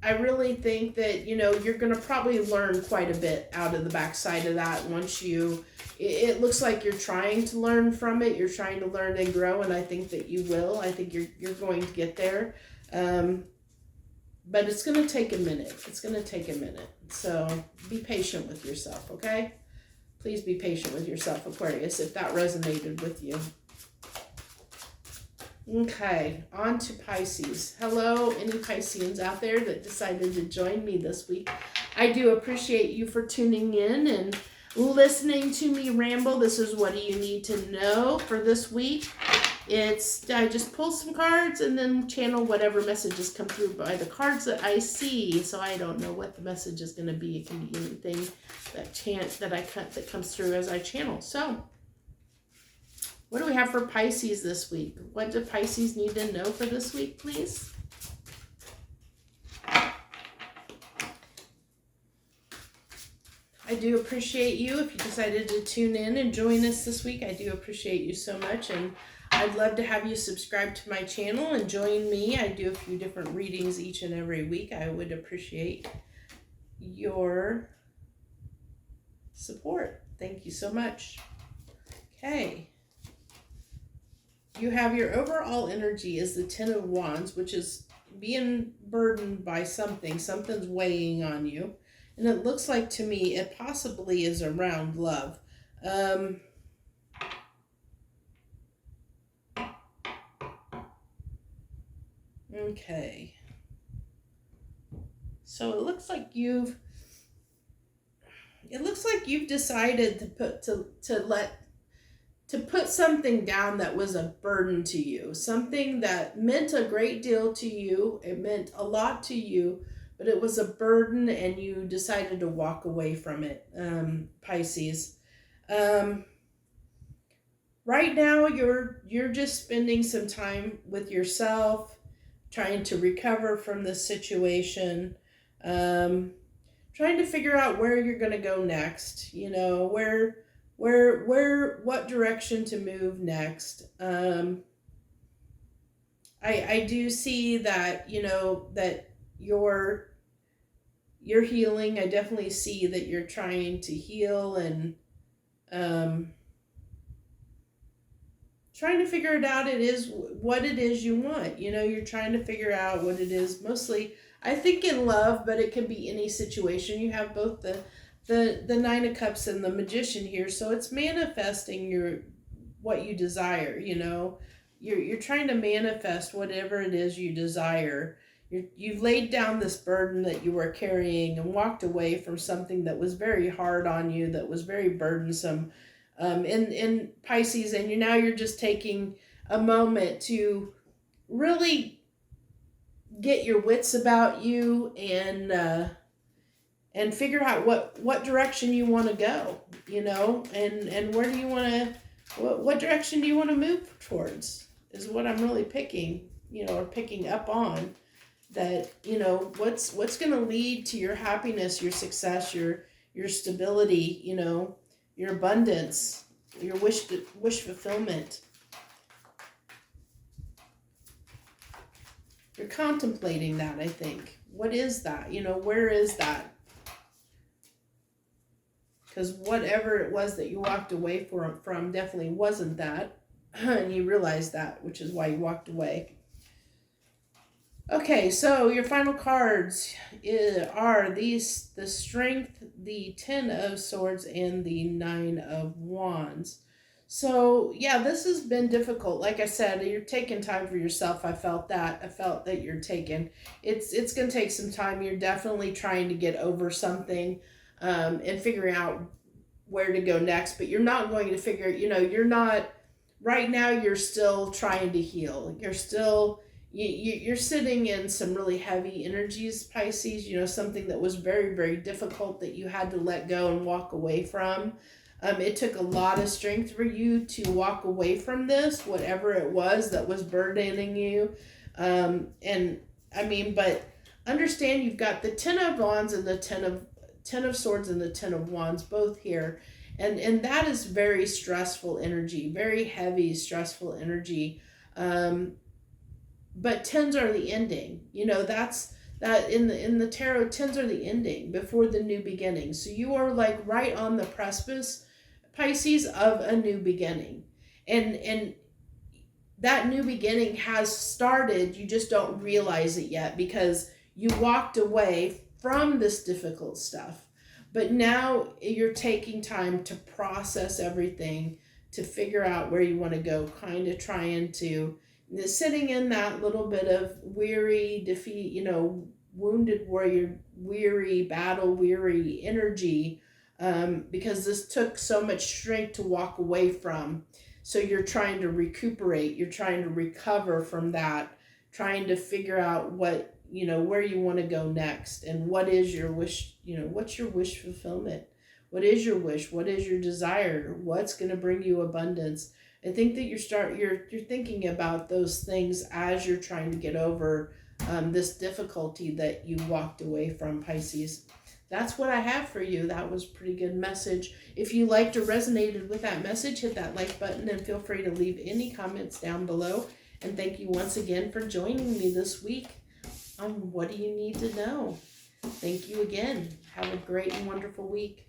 A: I really think that, you're going to probably learn quite a bit out of the backside of that once it looks like you're trying to learn from it. You're trying to learn and grow, and I think that you will. I think you're going to get there. But it's going to take a minute. It's going to take a minute. So be patient with yourself, okay? Please be patient with yourself, Aquarius, if that resonated with you. Okay, on to Pisces. Hello, any Pisceans out there that decided to join me this week. I do appreciate you for tuning in and listening to me ramble. This is what do you need to know for this week. I just pull some cards and then channel whatever messages come through by the cards that I see. So I don't know what the message is going to be. It can be anything that comes through as I channel. So what do we have for Pisces this week? What do Pisces need to know for this week, please? I do appreciate you if you decided to tune in and join us this week. I do appreciate you so much. And I'd love to have you subscribe to my channel and join me. I do a few different readings each and every week. I would appreciate your support. Thank you so much. Okay. You have your overall energy is the Ten of Wands, which is being burdened by something. Something's weighing on you. And it looks like to me it possibly is around love. Okay. So it looks like you've decided to put something down that was a burden to you, something that meant a great deal to you. It meant a lot to you, but it was a burden and you decided to walk away from it, Pisces. Right now you're just spending some time with yourself, trying to recover from this situation, trying to figure out where you're going to go next, you know, what direction to move next. I do see that, you know, that you're healing. I definitely see that you're trying to heal and trying to figure it out. It is what it is you want. You know, you're trying to figure out what it is. Mostly, I think in love, but it can be any situation. You have both the Nine of Cups and the Magician here, so it's manifesting what you desire. You know, you're trying to manifest whatever it is you desire. You've laid down this burden that you were carrying and walked away from something that was very hard on you, that was very burdensome. In Pisces, and you're just taking a moment to really get your wits about you and figure out what direction you want to go, you know, and where do you want to, what direction do you want to move towards is what I'm really picking, you know, or picking up on. That, you know, what's going to lead to your happiness, your success, your stability, you know, your abundance, your wish fulfillment. You're contemplating that, I think. What is that? You know, where is that? Because whatever it was that you walked away from definitely wasn't that. And you realized that, which is why you walked away. Okay, so your final cards are these: the Strength, the Ten of Swords, and the Nine of Wands. So, yeah, this has been difficult. Like I said, you're taking time for yourself. I felt that. I felt that you're taking. It's going to take some time. You're definitely trying to get over something and figuring out where to go next. But you're not going to figure, you know, you're not, right now you're still trying to heal. You're still... You're sitting in some really heavy energies, Pisces, you know, something that was very, very difficult that you had to let go and walk away from. It took a lot of strength for you to walk away from this, whatever it was that was burdening you. And I mean, but understand you've got the Ten of Wands and the Ten of Swords and the Ten of Wands both here. And that is very stressful energy, very heavy, stressful energy. But tens are the ending. You know, that's that in the tarot, tens are the ending before the new beginning. So you are like right on the precipice, Pisces, of a new beginning. And that new beginning has started. You just don't realize it yet because you walked away from this difficult stuff. But now you're taking time to process everything, to figure out where you want to go, kind of trying to, sitting in that little bit of weary, defeat, you know, wounded warrior, weary, battle weary energy, because this took so much strength to walk away from. So you're trying to recuperate, you're trying to recover from that, trying to figure out what, you know, where you want to go next and what is your wish, you know, what's your wish fulfillment? What is your wish? What is your desire? What's going to bring you abundance? I think that you're thinking about those things as you're trying to get over this difficulty that you walked away from, Pisces. that's what I have for you. That was a pretty good message. If you liked or resonated with that message, hit that like button and feel free to leave any comments down below. And thank you once again for joining me this week on What Do You Need to Know? Thank you again. Have a great and wonderful week.